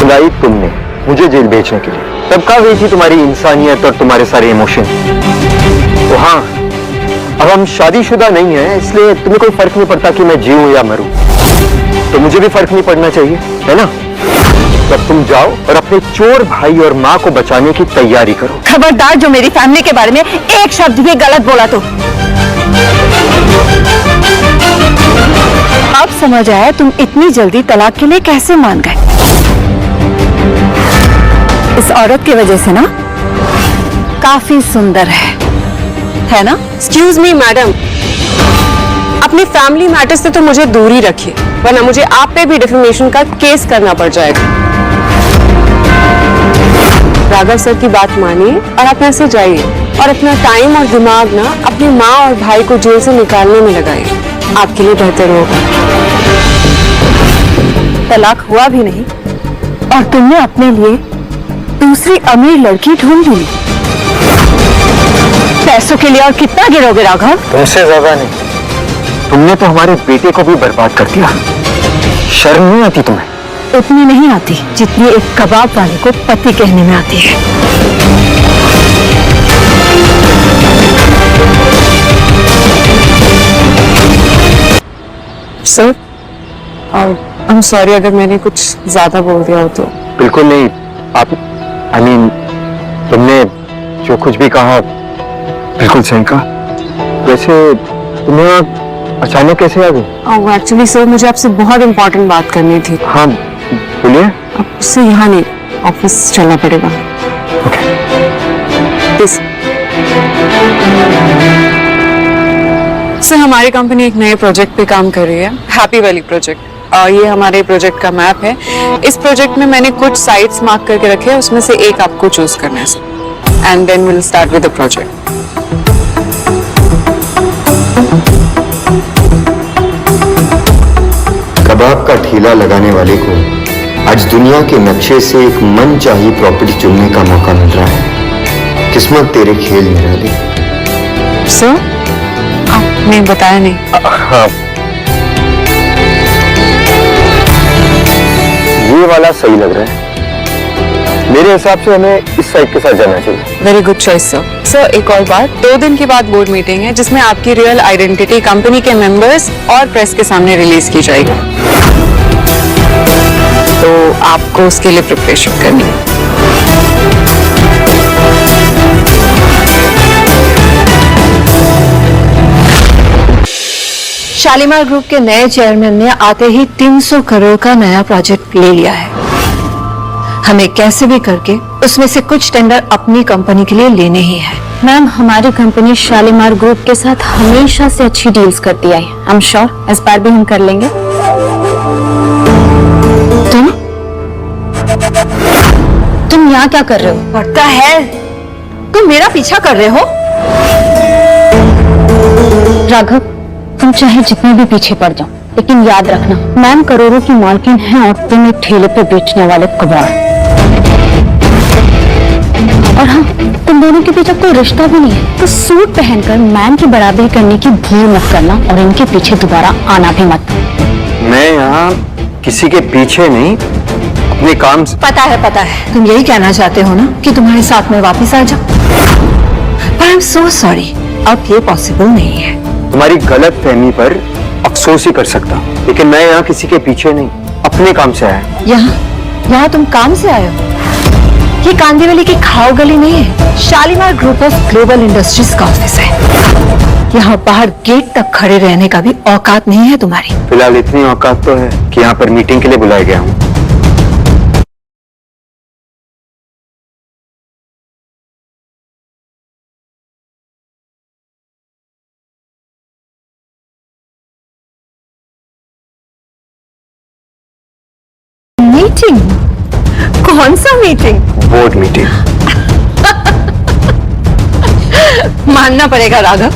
बुलाई तुमने मुझे जेल भेजने के लिए, तब कहाँ गई थी तुम्हारी इंसानियत और तुम्हारे सारे इमोशन? तो हाँ, अब हम शादीशुदा नहीं है, इसलिए तुम्हें कोई फर्क नहीं पड़ता कि मैं जीऊं या मरूं। तो मुझे भी फर्क नहीं पड़ना चाहिए, है ना? तब तुम जाओ और अपने चोर भाई और माँ को बचाने की तैयारी करो। खबरदार जो मेरी फैमिली के बारे में एक शब्द भी गलत बोला तो। अब समझ आया तुम इतनी जल्दी तलाक के लिए कैसे मान गए। इस औरत की वजह से ना, काफी सुंदर है ना? एक्सक्यूज मी मैडम, अपनी फैमिली मैटर्स से तो मुझे दूर ही रखिए, वरना मुझे आप पे भी डिफेमेशन का केस करना पड़ जाएगा। राघव सर की बात मानिए और आप यहाँ से जाइए और अपना टाइम और दिमाग ना अपनी माँ और भाई को जेल से निकालने में लगाइए, आपके लिए बेहतर होगा। तलाक हुआ भी नहीं और तुमने अपने लिए दूसरी अमीर लड़की ढूंढ ली। पैसों के लिए और कितना गिरोगे राघव? तुमसे ज्यादा नहीं, तुमने तो हमारे बेटे को भी बर्बाद कर दिया। शर्म नहीं आती तुम्हें? उतनी नहीं आती जितनी एक कबाब वाले को पति कहने में आती है। सर, आई एम सॉरी अगर मैंने कुछ ज्यादा बोल दिया हो तो। बिल्कुल नहीं, आप तुमने जो कुछ भी कहा बिल्कुल सही कहा। वैसे तुम्हें अचानक कैसे आ गई? एक्चुअली सर मुझे आपसे बहुत इंपॉर्टेंट बात करनी थी। हाँ बोलिए। आपसे यहाँ नहीं, ऑफिस चलना पड़ेगा। सर हमारी कंपनी एक नए प्रोजेक्ट पे काम कर रही है, हैप्पी वैली प्रोजेक्ट। ये हमारे प्रोजेक्ट का मैप है। इस प्रोजेक्ट में मैंने कुछ साइट्स मार्क करके रखे हैं, उसमें से एक आपको चूज करना है sir, and then will start with the project. कबाब का ठेला लगाने वाले को आज दुनिया के नक्शे से एक मनचाही प्रॉपर्टी चुनने का मौका मिल रहा है। किस्मत तेरे खेल में रह गई। सर आपने बताया नहीं। हाँ, ये वाला सही लग रहा है। मेरे हिसाब से हमें इस साइड के साथ जाना चाहिए। Very good choice sir. Sir एक और बात, 2 दिन के बाद बोर्ड मीटिंग है जिसमें आपकी रियल आइडेंटिटी कंपनी के मेंबर्स और प्रेस के सामने रिलीज की जाएगी, तो आपको उसके लिए प्रिपरेशन करनी है। शालीमार ग्रुप के नए चेयरमैन ने आते ही 300 करोड़ का नया प्रोजेक्ट ले लिया है। हमें कैसे भी करके उसमें से कुछ टेंडर अपनी कंपनी के लिए लेने ही है। मैम हमारी कंपनी शालीमार ग्रुप के साथ हमेशा से अच्छी डील्स करती आई। आई एम श्योर इस बार भी हम कर लेंगे। तुम यहाँ क्या कर रहे हो? पड़ता है तुम मेरा पीछा कर रहे हो? राघव तुम चाहे जितने भी पीछे पड़ जाओ, लेकिन याद रखना मैम करोड़ों की मालकिन है और तुम एक ठेले पे बेचने वाले कबाड़। और हाँ, तुम दोनों के बीच अब कोई रिश्ता भी नहीं है, तो सूट पहनकर मैम की बराबरी करने की भूल मत करना और इनके पीछे दोबारा आना भी मत। मैं यहाँ किसी के पीछे नहीं, अपने काम से। पता है तुम यही कहना चाहते हो ना कि तुम्हारे साथ में वापस आ जाओ, पर आई एम सो सॉरी, अब ये पॉसिबल नहीं है। तुम्हारी गलत फहमी पर अफसोस ही कर सकता, लेकिन मैं यहाँ किसी के पीछे नहीं, अपने काम से आया। यहाँ तुम काम से आए हो? ये कांदीवली की खाओ गली नहीं है, Shalimar group of global industries का ऑफिस है। यहाँ बाहर गेट तक खड़े रहने का भी औकात नहीं है तुम्हारी। फिलहाल इतनी औकात तो है कि यहाँ पर मीटिंग के लिए बुलाया गया हूँ। मीटिंग? कौन सा मीटिंग? Board meeting. मानना पड़ेगा राघव,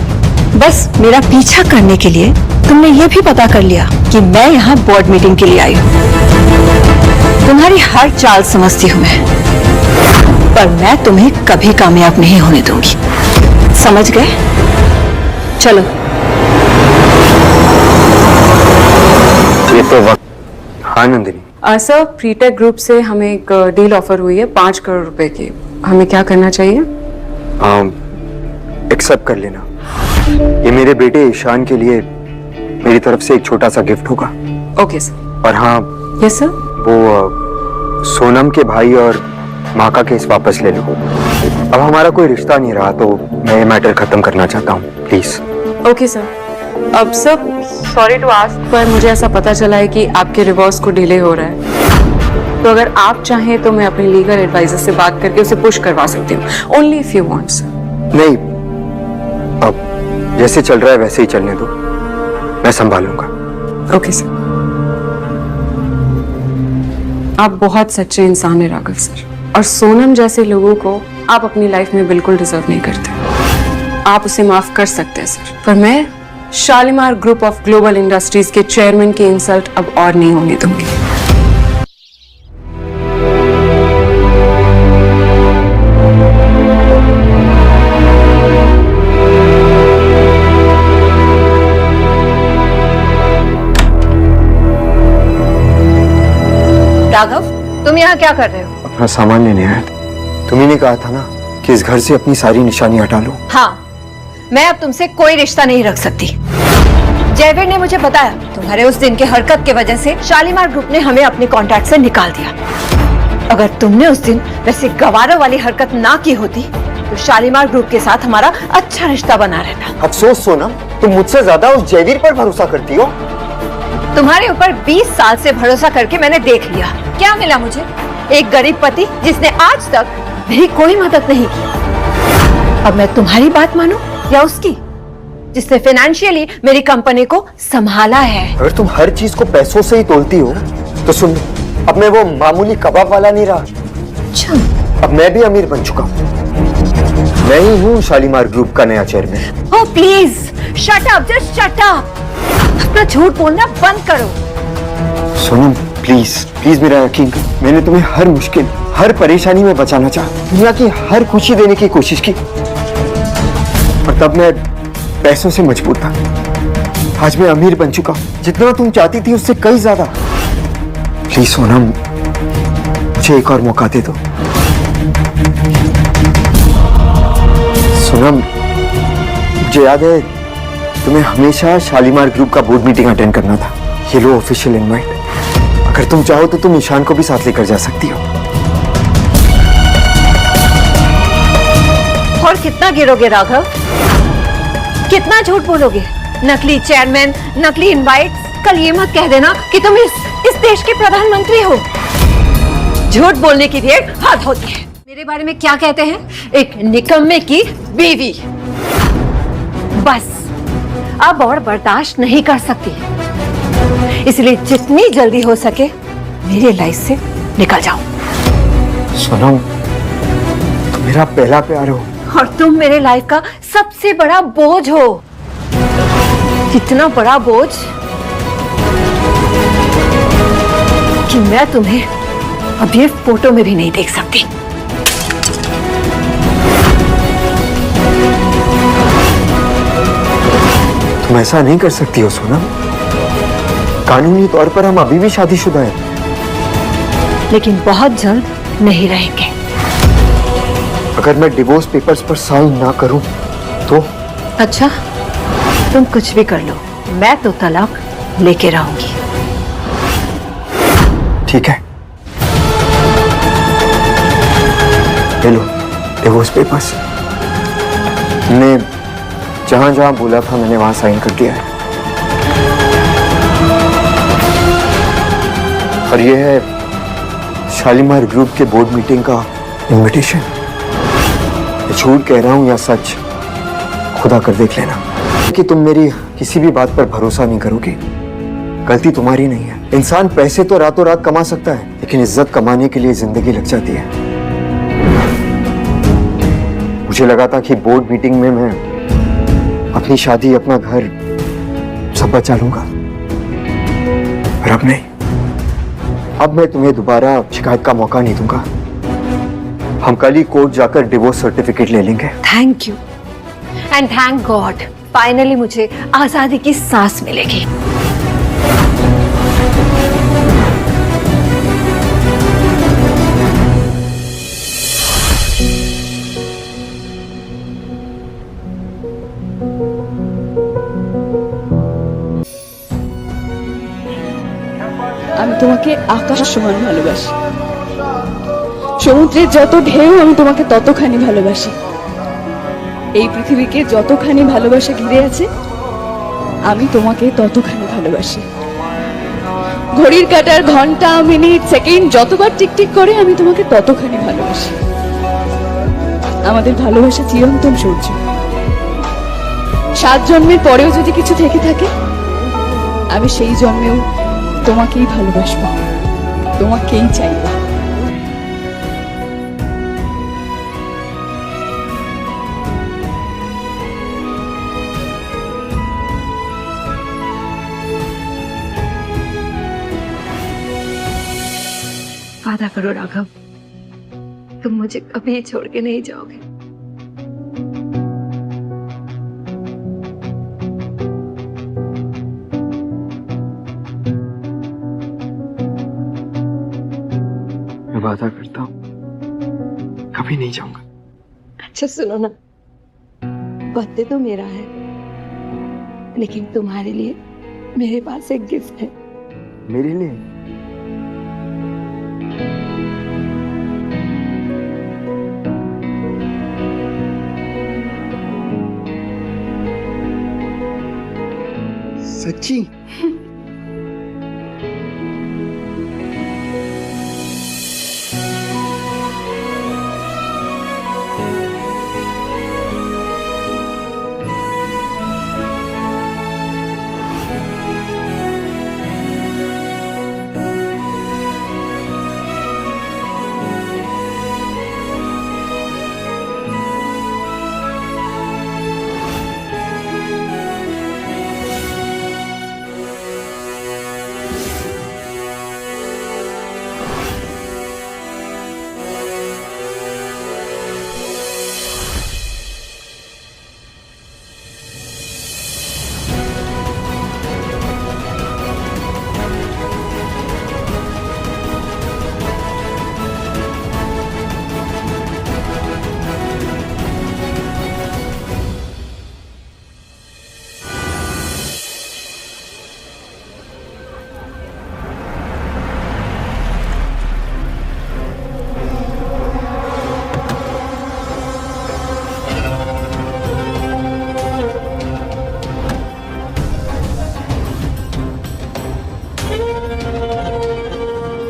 बस मेरा पीछा करने के लिए तुमने ये भी पता कर लिया कि मैं यहाँ बोर्ड मीटिंग के लिए आई हूँ। तुम्हारी हर चाल समझती हूँ मैं, पर मैं तुम्हें कभी कामयाब नहीं होने दूंगी, समझ गए? चलो। ये तो वक्त। हाँ नंदिनी। सर प्रीटेक ग्रुप से हमें एक डील ऑफर हुई है 5 करोड़ रुपए की, हमें क्या करना चाहिए? एक्सेप्ट कर लेना। ये मेरे बेटे ईशान के लिए मेरी तरफ से एक छोटा सा गिफ्ट होगा। Okay sir. और हाँ। Yes sir. वो सोनम के भाई और माँ का केस वापस ले लो। अब हमारा कोई रिश्ता नहीं रहा, तो मैं ये मैटर खत्म करना चाहता हूँ, प्लीज। Okay sir. अब सर सॉरी टू आस्क, पर मुझे ऐसा पता चला है कि आपके डिवोर्स को डिले हो रहा है, तो अगर आप चाहें तो मैं अपने लीगल एडवाइजर से बात करके उसे पुश करवा सकती हूँ, only if you want sir. नहीं, अब जैसे चल रहा है वैसे ही चलने दो। मैं संभालूंगा। Okay sir. आप बहुत सच्चे इंसान हैं राघव सर, और सोनम जैसे लोगों को आप अपनी लाइफ में बिल्कुल डिजर्व नहीं करते। आप उसे माफ कर सकते हैं सर, पर मैं Shalimar group of global industries के चेयरमैन की इंसल्ट अब और नहीं होने दूंगी। राघव, तुम यहाँ क्या कर रहे हो? अपना सामान लेने आया था। तुम्ही ने कहा था ना कि इस घर से अपनी सारी निशानी हटा लो। हाँ, मैं अब तुमसे कोई रिश्ता नहीं रख सकती। जयवीर ने मुझे बताया तुम्हारे उस दिन के हरकत की वजह से शालीमार ग्रुप ने हमें अपने कॉन्ट्रैक्ट से निकाल दिया। अगर तुमने उस दिन वैसे गवारों वाली हरकत ना की होती तो शालीमार ग्रुप के साथ हमारा अच्छा रिश्ता बना रहता। अफसोस सोनम, तुम मुझसे ज्यादा उस जयवीर पर भरोसा करती हो। तुम्हारे ऊपर 20 साल से भरोसा करके मैंने देख लिया, क्या मिला मुझे? एक गरीब पति जिसने आज तक मेरी कोई मदद नहीं की। अब मैं तुम्हारी बात मानूं या उसकी, जिसने फाइनेंशियली मेरी कंपनी को संभाला है? अगर तुम हर चीज को पैसों से ही तोलती हो तो सुन, अब मैं वो मामूली कबाब वाला नहीं रहा। अब मैं भी अमीर बन चुका हूँ। मैं ही हूँ शालीमार ग्रुप का नया chairman. Oh please shut up, just shut up. अपना झूठ बोलना बंद करो। सोनम प्लीज प्लीज मेरा यकीन करो। मैंने तुम्हें हर मुश्किल, हर परेशानी में बचाना चाहा, दुनिया की हर खुशी देने की कोशिश की, और तब मैं पैसों से मजबूर था। आज मैं अमीर बन चुका हूँ, जितना तुम चाहती थी उससे कई ज्यादा। प्लीज सोनम, मुझे एक और मौका दे दो। सोनम, मुझे याद है तुम्हें हमेशा शालीमार ग्रुप का बोर्ड मीटिंग अटेंड करना था। ये लो ऑफिशियल इनवाइट। अगर तुम चाहो तो तुम ईशान को भी साथ लेकर जा सकती हो। और कितना गिरोगे राघव? कितना झूठ बोलोगे? नकली चेयरमैन, नकली इनवाइट। कल ये मत कह देना कि तुम इस देश के प्रधानमंत्री हो। झूठ बोलने की भी एक हद होती है। मेरे बारे में क्या कहते हैं? एक निकम्मे की बीवी। बस अब और बर्दाश्त नहीं कर सकती, इसलिए जितनी जल्दी हो सके मेरी लाइफ से निकल जाओ। सोनम, तुम मेरा पहला प्यार हो और तुम मेरे लाइफ का सबसे बड़ा बोझ हो। कितना बड़ा बोझ कि मैं तुम्हें अब ये फोटो में भी नहीं देख सकती। तुम ऐसा नहीं कर सकती हो सोनम। कानूनी तौर पर हम अभी भी शादीशुदा हैं, लेकिन बहुत जल्द नहीं रहेंगे। अगर मैं डिवोर्स पेपर्स पर साइन ना करूं तो? अच्छा, तुम कुछ भी कर लो, मैं तो तलाक लेके रहूंगी। ठीक है, ले लो डिवोर्स पेपर्स। तुमने जहां जहां बोला था मैंने वहां साइन कर दिया है। और ये है शालीमार ग्रुप के बोर्ड मीटिंग का इनविटेशन। झूठ कह रहा हूं या सच, खुदा कर देख लेना। कि तुम मेरी किसी भी बात पर भरोसा नहीं करोगे, गलती तुम्हारी नहीं है। इंसान पैसे तो रातों रात कमा सकता है, लेकिन इज्जत कमाने के लिए जिंदगी लग जाती है। मुझे लगा था कि बोर्ड मीटिंग में मैं अपनी शादी, अपना घर सब बचा लूंगा, पर अब नहीं। अब मैं तुम्हें दोबारा शिकायत का मौका नहीं दूंगा। हम कल ही कोर्ट जाकर डिवोर्स सर्टिफिकेट ले लेंगे। Thank you and thank God, finally मुझे आजादी की सांस मिलेगी। আমি তোমাকে আকাশ সমান ভালোবাসি, সমুদ্রের যত ঢেউ আমি তোমাকে ততখানি ভালোবাসি। এই পৃথিবীকে যতখানি ভালোবাসা ঘিরে আছে আমি তোমাকে ততখানি ভালোবাসি। ঘড়ির কাঁটার ঘন্টা, মিনিট, সেকেন্ড যতবার টিকটিক করে আমি তোমাকে ততখানি ভালোবাসি। আমাদের ভালোবাসা চিরন্তন সূর্য। 7 জন্মের পরেও যদি কিছু থেকে থাকে আমি সেই জন্মেও তোমাকেই ভালোবাসবো, তোমাকেই চাইবো। वादा करो राघव, तुम मुझे कभी छोड़ के नहीं जाओगे। मैं वादा करता हूँ कभी नहीं जाऊंगा। अच्छा सुनो ना, बर्थडे तो मेरा है, लेकिन तुम्हारे लिए मेरे पास एक गिफ्ट है। मेरे लिए? सच्ची?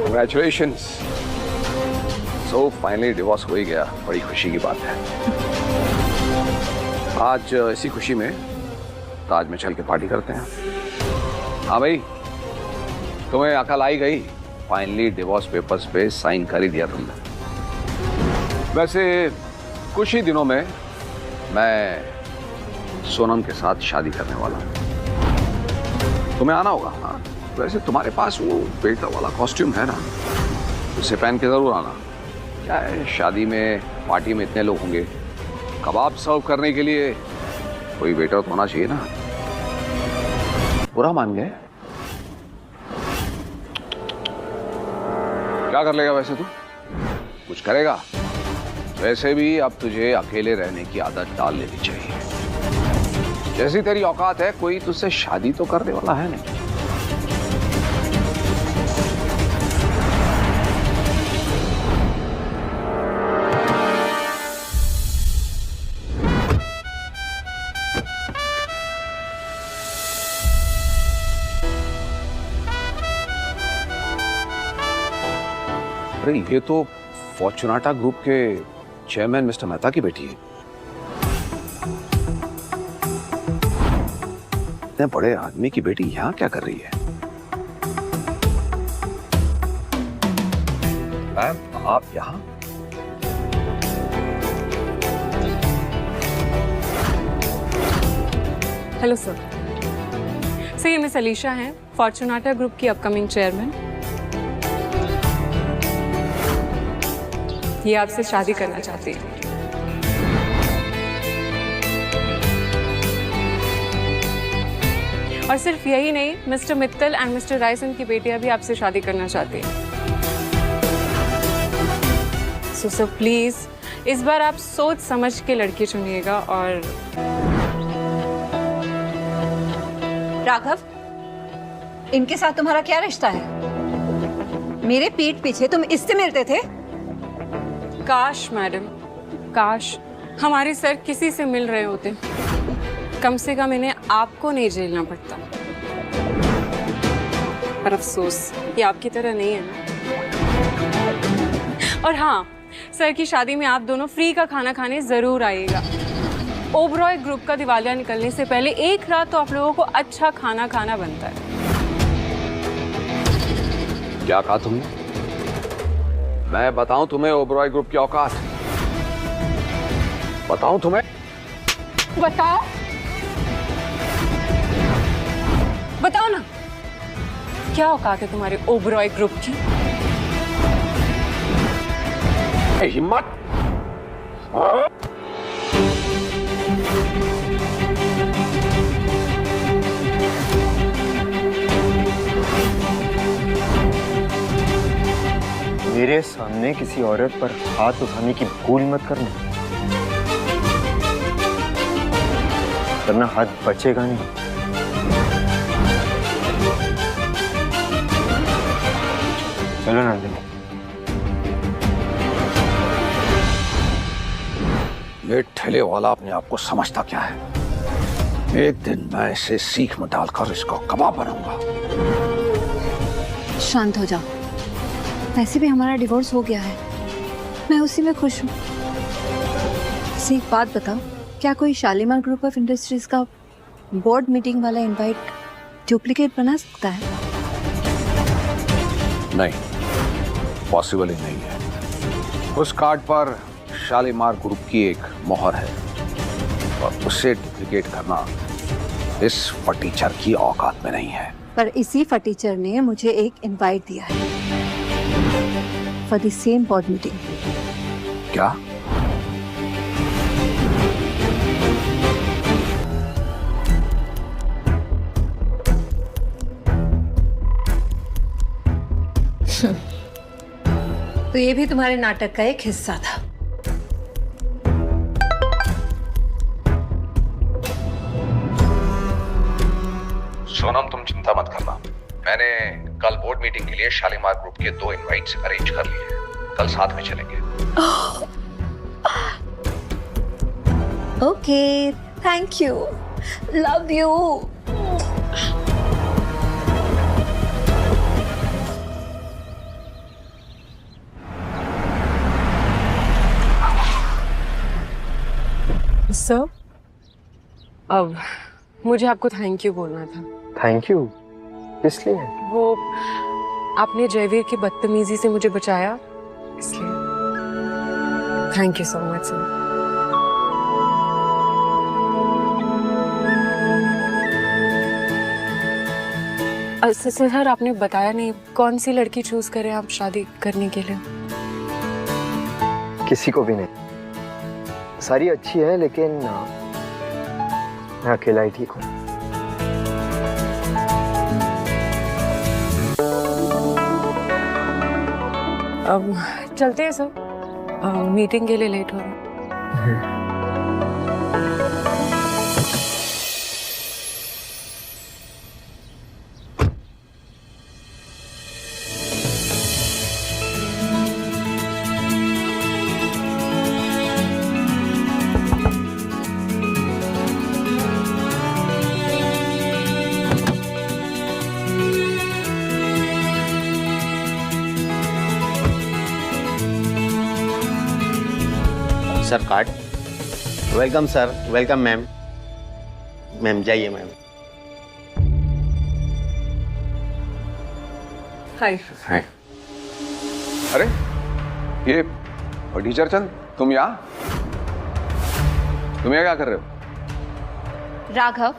Congratulations. So finally डिवोर्स हो ही गया, बड़ी खुशी की बात है। आज इसी खुशी में ताज में चल के पार्टी करते हैं। हाँ भाई, तुम्हें अकल आई गई, फाइनली डिवोर्स पेपर्स पे साइन कर ही दिया तुमने। वैसे कुछ ही दिनों में मैं सोनम के साथ शादी करने वाला हूँ। तुम्हें आना होगा। हाँ, वैसे तुम्हारे पास वो बेटा वाला कॉस्ट्यूम है ना, उसे पहन के जरूर आना। क्या है, शादी में पार्टी में इतने लोग होंगे, कबाब सर्व करने के लिए कोई वेटर तो होना चाहिए ना। बुरा मान गए? क्या कर लेगा वैसे तू? कुछ करेगा? वैसे भी अब तुझे अकेले रहने की आदत डाल लेनी चाहिए। जैसी तेरी औकात है, कोई तुझसे शादी तो करने वाला है नहीं। अरे ये तो फॉर्चुनाटा ग्रुप के चेयरमैन मिस्टर मेहता की बेटी है। इतने बड़े आदमी की बेटी यहाँ क्या कर रही है? मैम, आप यहाँ? Hello sir. सर, ये मिस अलीशा हैं, फॉर्चुनाटा ग्रुप की अपकमिंग चेयरमैन। ये आपसे शादी करना चाहती है। और सिर्फ यही नहीं, mister Mittal and mister Raisan की बेटियां भी आपसे शादी करना चाहती हैं। सो सर प्लीज इस बार आप सोच समझ के लड़की चुनिएगा। और राघव, इनके साथ तुम्हारा क्या रिश्ता है? मेरे पीठ पीछे तुम इससे मिलते थे? काश मैडम, काश हमारे सर किसी से मिल रहे होते, कम से कम इन्हें आपको नहीं झेलना पड़ता। पर अफसोस ये आपकी तरह नहीं है ना। और हाँ, सर की शादी में आप दोनों फ्री का खाना खाने जरूर आइएगा। ओबरॉय ग्रुप का दिवालिया निकलने से पहले एक रात तो आप लोगों को अच्छा खाना खाना बनता है। क्या कहा तुमने? मैं बताऊं तुम्हें ओबरॉय ग्रुप की औकात? बताऊं तुम्हें? बताओ, बताओ ना, क्या औकात है तुम्हारे ओबरॉय ग्रुप की? हिम्मत! मेरे सामने किसी औरत पर हाथ उठाने की भूल मत करना, वरना हाथ बचेगा नहीं। चलो नंदिनी। ये ठेले वाला अपने आप को समझता क्या है? एक दिन मैं इसे सीख में डालकर इसको कबाब बनाऊंगा। शांत हो जाओ, वैसे भी हमारा डिवोर्स हो गया है, मैं उसी में खुश हूँ। एक बात बताओ, क्या कोई शालीमार ग्रुप ऑफ इंडस्ट्रीज का बोर्ड मीटिंग वाला इनवाइट डुप्लीकेट बना सकता है? नहीं, पॉसिबल ही नहीं है। उस कार्ड पर शालीमार ग्रुप की एक मोहर है और उसे डुप्लीकेट करना इस फटीचर की औकात में नहीं है। पर इसी फटीचर ने मुझे एक इनवाइट दिया है for the same board meeting. क्या? तो ये भी तुम्हारे नाटक का एक हिस्सा था। सोनम, तुम चिंता मत करना, मैंने कल बोर्ड मीटिंग के लिए शालीमार ग्रुप के 2 इनवाइट्स अरेंज कर लिए हैं। कल साथ में चलेंगे। Okay, thank you, love you. Sir, अब मुझे आपको थैंक यू बोलना था। Thank you? इसलिए? वो आपने जयवीर की बदतमीजी से मुझे बचाया, इसलिए thank you so much sir. Sir, आपने बताया नहीं कौन सी लड़की चूज करें आप शादी करने के लिए? किसी को भी नहीं, सारी अच्छी है, लेकिन मैं अकेला ही ठीक हूँ। अब चलते हैं सर, मीटिंग के लिए लेट हो रहा है। Sir card. Welcome sir, welcome ma'am. Ma'am जाइए मैम। हाय। हाय। अरे ये फटीचर चंद, तुम यहाँ क्या कर रहे हो? राघव,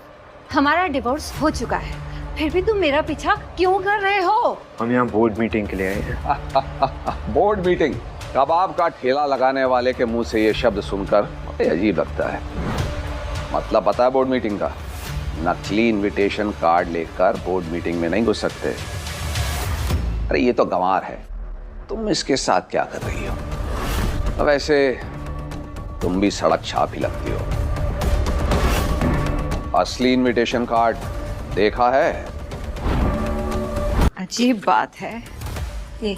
हमारा डिवोर्स हो चुका है, फिर भी तुम मेरा पीछा क्यों कर रहे हो? हम यहाँ बोर्ड मीटिंग के लिए आए हैं। Board meeting? कबाब का ठेला लगाने वाले के मुंह से ये शब्द सुनकर अजीब लगता है। मतलब पता है बोर्ड मीटिंग का? नकली इनविटेशन कार्ड लेकर बोर्ड मीटिंग में नहीं घुस सकते। अरे ये तो गंवार है, तुम इसके साथ क्या कर रही हो? वैसे तुम भी सड़क छाप ही लगती हो। असली इनविटेशन कार्ड देखा है? अजीब बात है ये,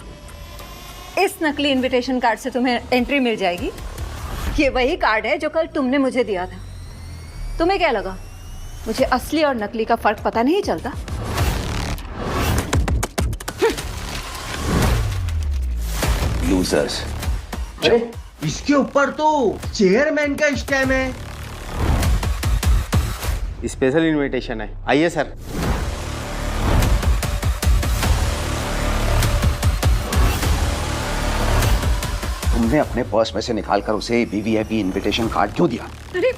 इस नकली इनविटेशन कार्ड से तुम्हें एंट्री मिल जाएगी। ये वही कार्ड है जो कल तुमने मुझे दिया था। तुम्हें क्या लगा मुझे असली और नकली का फर्क पता नहीं चलता? लूजर्स। अरे इसके ऊपर तो चेयरमैन का स्टैम्प है। स्पेशल इनविटेशन है, आइए सर। तुमने अपने पर्स में से निकालकर उसे वीवीआईपी इनविटेशन कार्ड क्यों दिया? अरे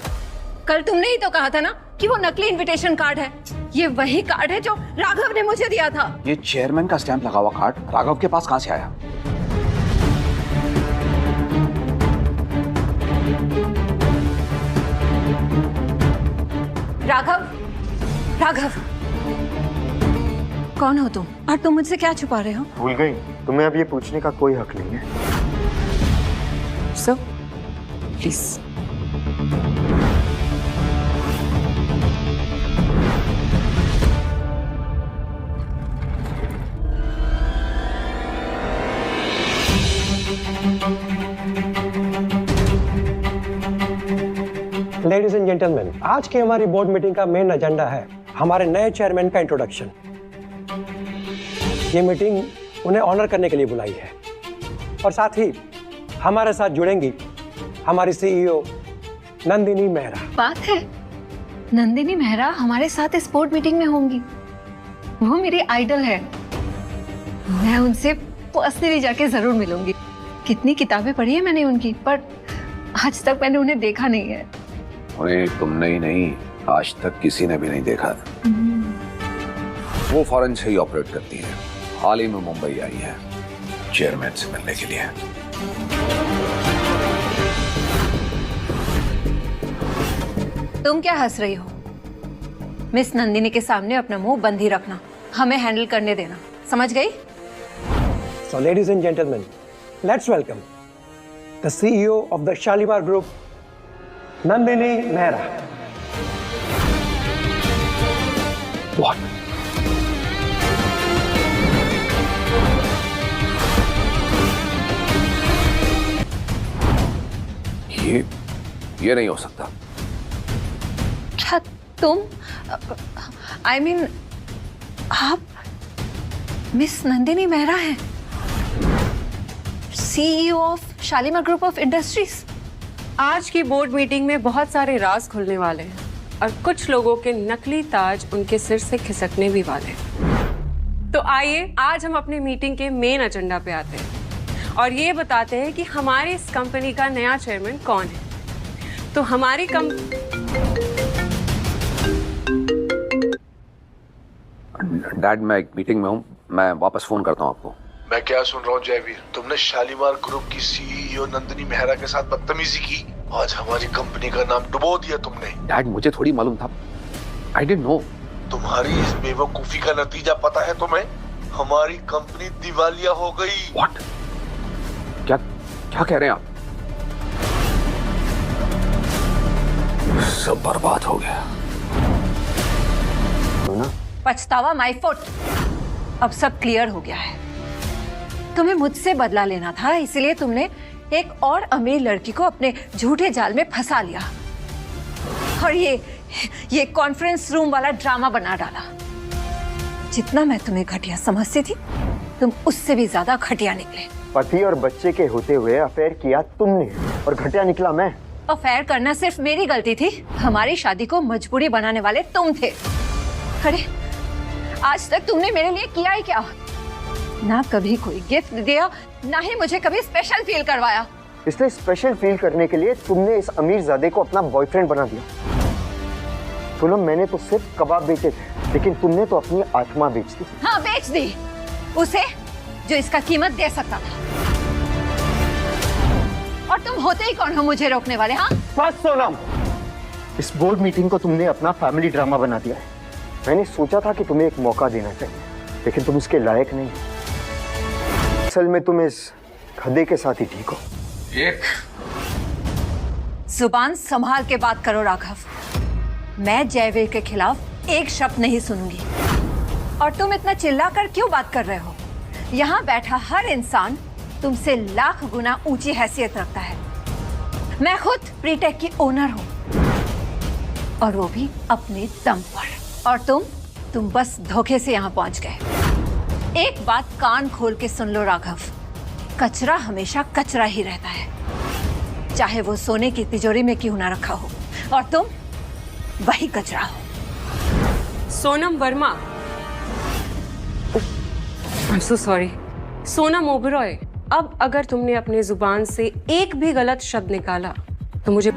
कल तुमने ही तो कहा था ना कि वो नकली इनविटेशन कार्ड है। ये वही कार्ड है जो राघव ने मुझे दिया था। ये चेयरमैन का स्टैंप लगा हुआ कार्ड राघव के पास कहां से आया? राघव, राघव, कौन हो तुम और तुम मुझसे क्या छुपा रहे हो? भूल गई? तुम्हें अब ये पूछने का कोई हक नहीं है। Sir please. Ladies and gentleman, आज की हमारी बोर्ड मीटिंग का मेन एजेंडा है हमारे नए चेयरमैन का इंट्रोडक्शन। ये मीटिंग उन्हें ऑनर करने के लिए बुलाई है और साथ ही हमारे साथ जुड़ेंगी हमारी सीईओ नंदिनी मेहरा। बात है, नंदिनी मेहरा हमारे साथ इस बोर्ड मीटिंग में होंगी। वो मेरी आइडल है। मैं उनसे पर्सनली जाके जरूर मिलूंगी। कितनी किताबें पढ़ी है मैंने उनकी, पर आज तक मैंने उन्हें देखा नहीं है। उन्हें तुमने ही नहीं, आज तक किसी ने भी नहीं देखा। वो फॉरेन से ही ऑपरेट करती है। हाल ही में मुंबई आई है चेयरमैन से मिलने के लिए। तुम क्या हंस रही हो? मिस नंदिनी के सामने अपना मुंह बंद ही रखना, हमें हैंडल करने देना, समझ गई? So ladies and gentlemen, let's welcome the CEO of the Shalimar Group, Nandini Mehra. What? ये नहीं हो सकता। क्या तुम, I mean, आप मिस नंदिनी मेहरा हैं, CEO of Shalimar group of industries. आज की बोर्ड मीटिंग में बहुत सारे राज खुलने वाले हैं और कुछ लोगों के नकली ताज उनके सिर से खिसकने भी वाले हैं। तो आइए आज हम अपनी मीटिंग के मेन एजेंडा पे आते हैं और ये बताते हैं कि हमारी इस कंपनी का नया चेयरमैन कौन है। तो हमारी डैड, मैं एक मीटिंग में हूँ, मैं वापस फोन करता हूँ आपको। मैं क्या सुन रहा हूँ जयवीर? तुमने शालीमार ग्रुप की सीईओ नंदिनी मेहरा के साथ बदतमीजी की। आज हमारी कंपनी का नाम डुबो दिया तुमने। डैड, मुझे थोड़ी मालूम था। I didn't know। तुम्हारी इस बेवकूफी का नतीजा पता है तुम्हें? हमारी कंपनी दिवालिया हो गई। What? क्या कह रहे हैं आप? सब बर्बाद हो गया। पछतावा माय फुट। अब सब क्लियर हो गया है। तुम्हें मुझसे बदला लेना था, इसलिए तुमने एक और अमीर लड़की को अपने झूठे जाल में फंसा लिया और ये कॉन्फ्रेंस रूम वाला ड्रामा बना डाला। जितना मैं तुम्हें घटिया समझती थी, तुम उससे भी ज्यादा घटिया निकले। पति और बच्चे के होते हुए अफेयर किया तुमने और घटिया निकला मैं। अफेयर करना सिर्फ मेरी गलती थी, हमारी शादी को मजबूरी बनाने वाले तुम थे। अरे आज तक तुमने मेरे लिए किया ही क्या? ना कभी कोई गिफ्ट दिया, ना ही मुझे कभी स्पेशल फील करवाया। इसलिए स्पेशल फील करने के लिए तुमने इस अमीरजादे को अपना बॉयफ्रेंड बना दिया। पूनम, मैंने तो सिर्फ कबाब बेचे थे, लेकिन तुमने तो अपनी आत्मा बेच दी। हाँ, बेच दी उसे जो इसका कीमत दे सकता था। और तुम होते ही कौन हो मुझे रोकने वाले? हाँ बस सोनम, इस बोर्ड मीटिंग को तुमने अपना फैमिली ड्रामा बना दिया है। मैंने सोचा था कि तुम्हें एक मौका देना चाहिए, लेकिन तुम उसके लायक नहीं। असल में तुम इस गधे के साथ ही ठीक हो। जुबान संभाल के बात करो राघव। मैं जयवीर के खिलाफ एक शब्द नहीं सुनूंगी। और तुम इतना चिल्लाकर क्यों बात कर रहे हो? यहाँ बैठा हर इंसान तुमसे लाख गुना ऊंची हैसियत रखता है। मैं खुद प्रीटेक की ओनर हूँ, और वो भी अपने दम पर। और तुम बस धोखे से यहाँ पहुंच गए। एक बात कान खोल के सुन लो राघव, कचरा हमेशा कचरा ही रहता है, चाहे वो सोने की तिजोरी में क्यों ना रखा हो। और तुम वही कचरा हो। Sonam Verma, I'm so sorry, Sonam Oberoi, अब अगर तुमने अपने जुबान से एक भी गलत शब्द निकाला तो मुझे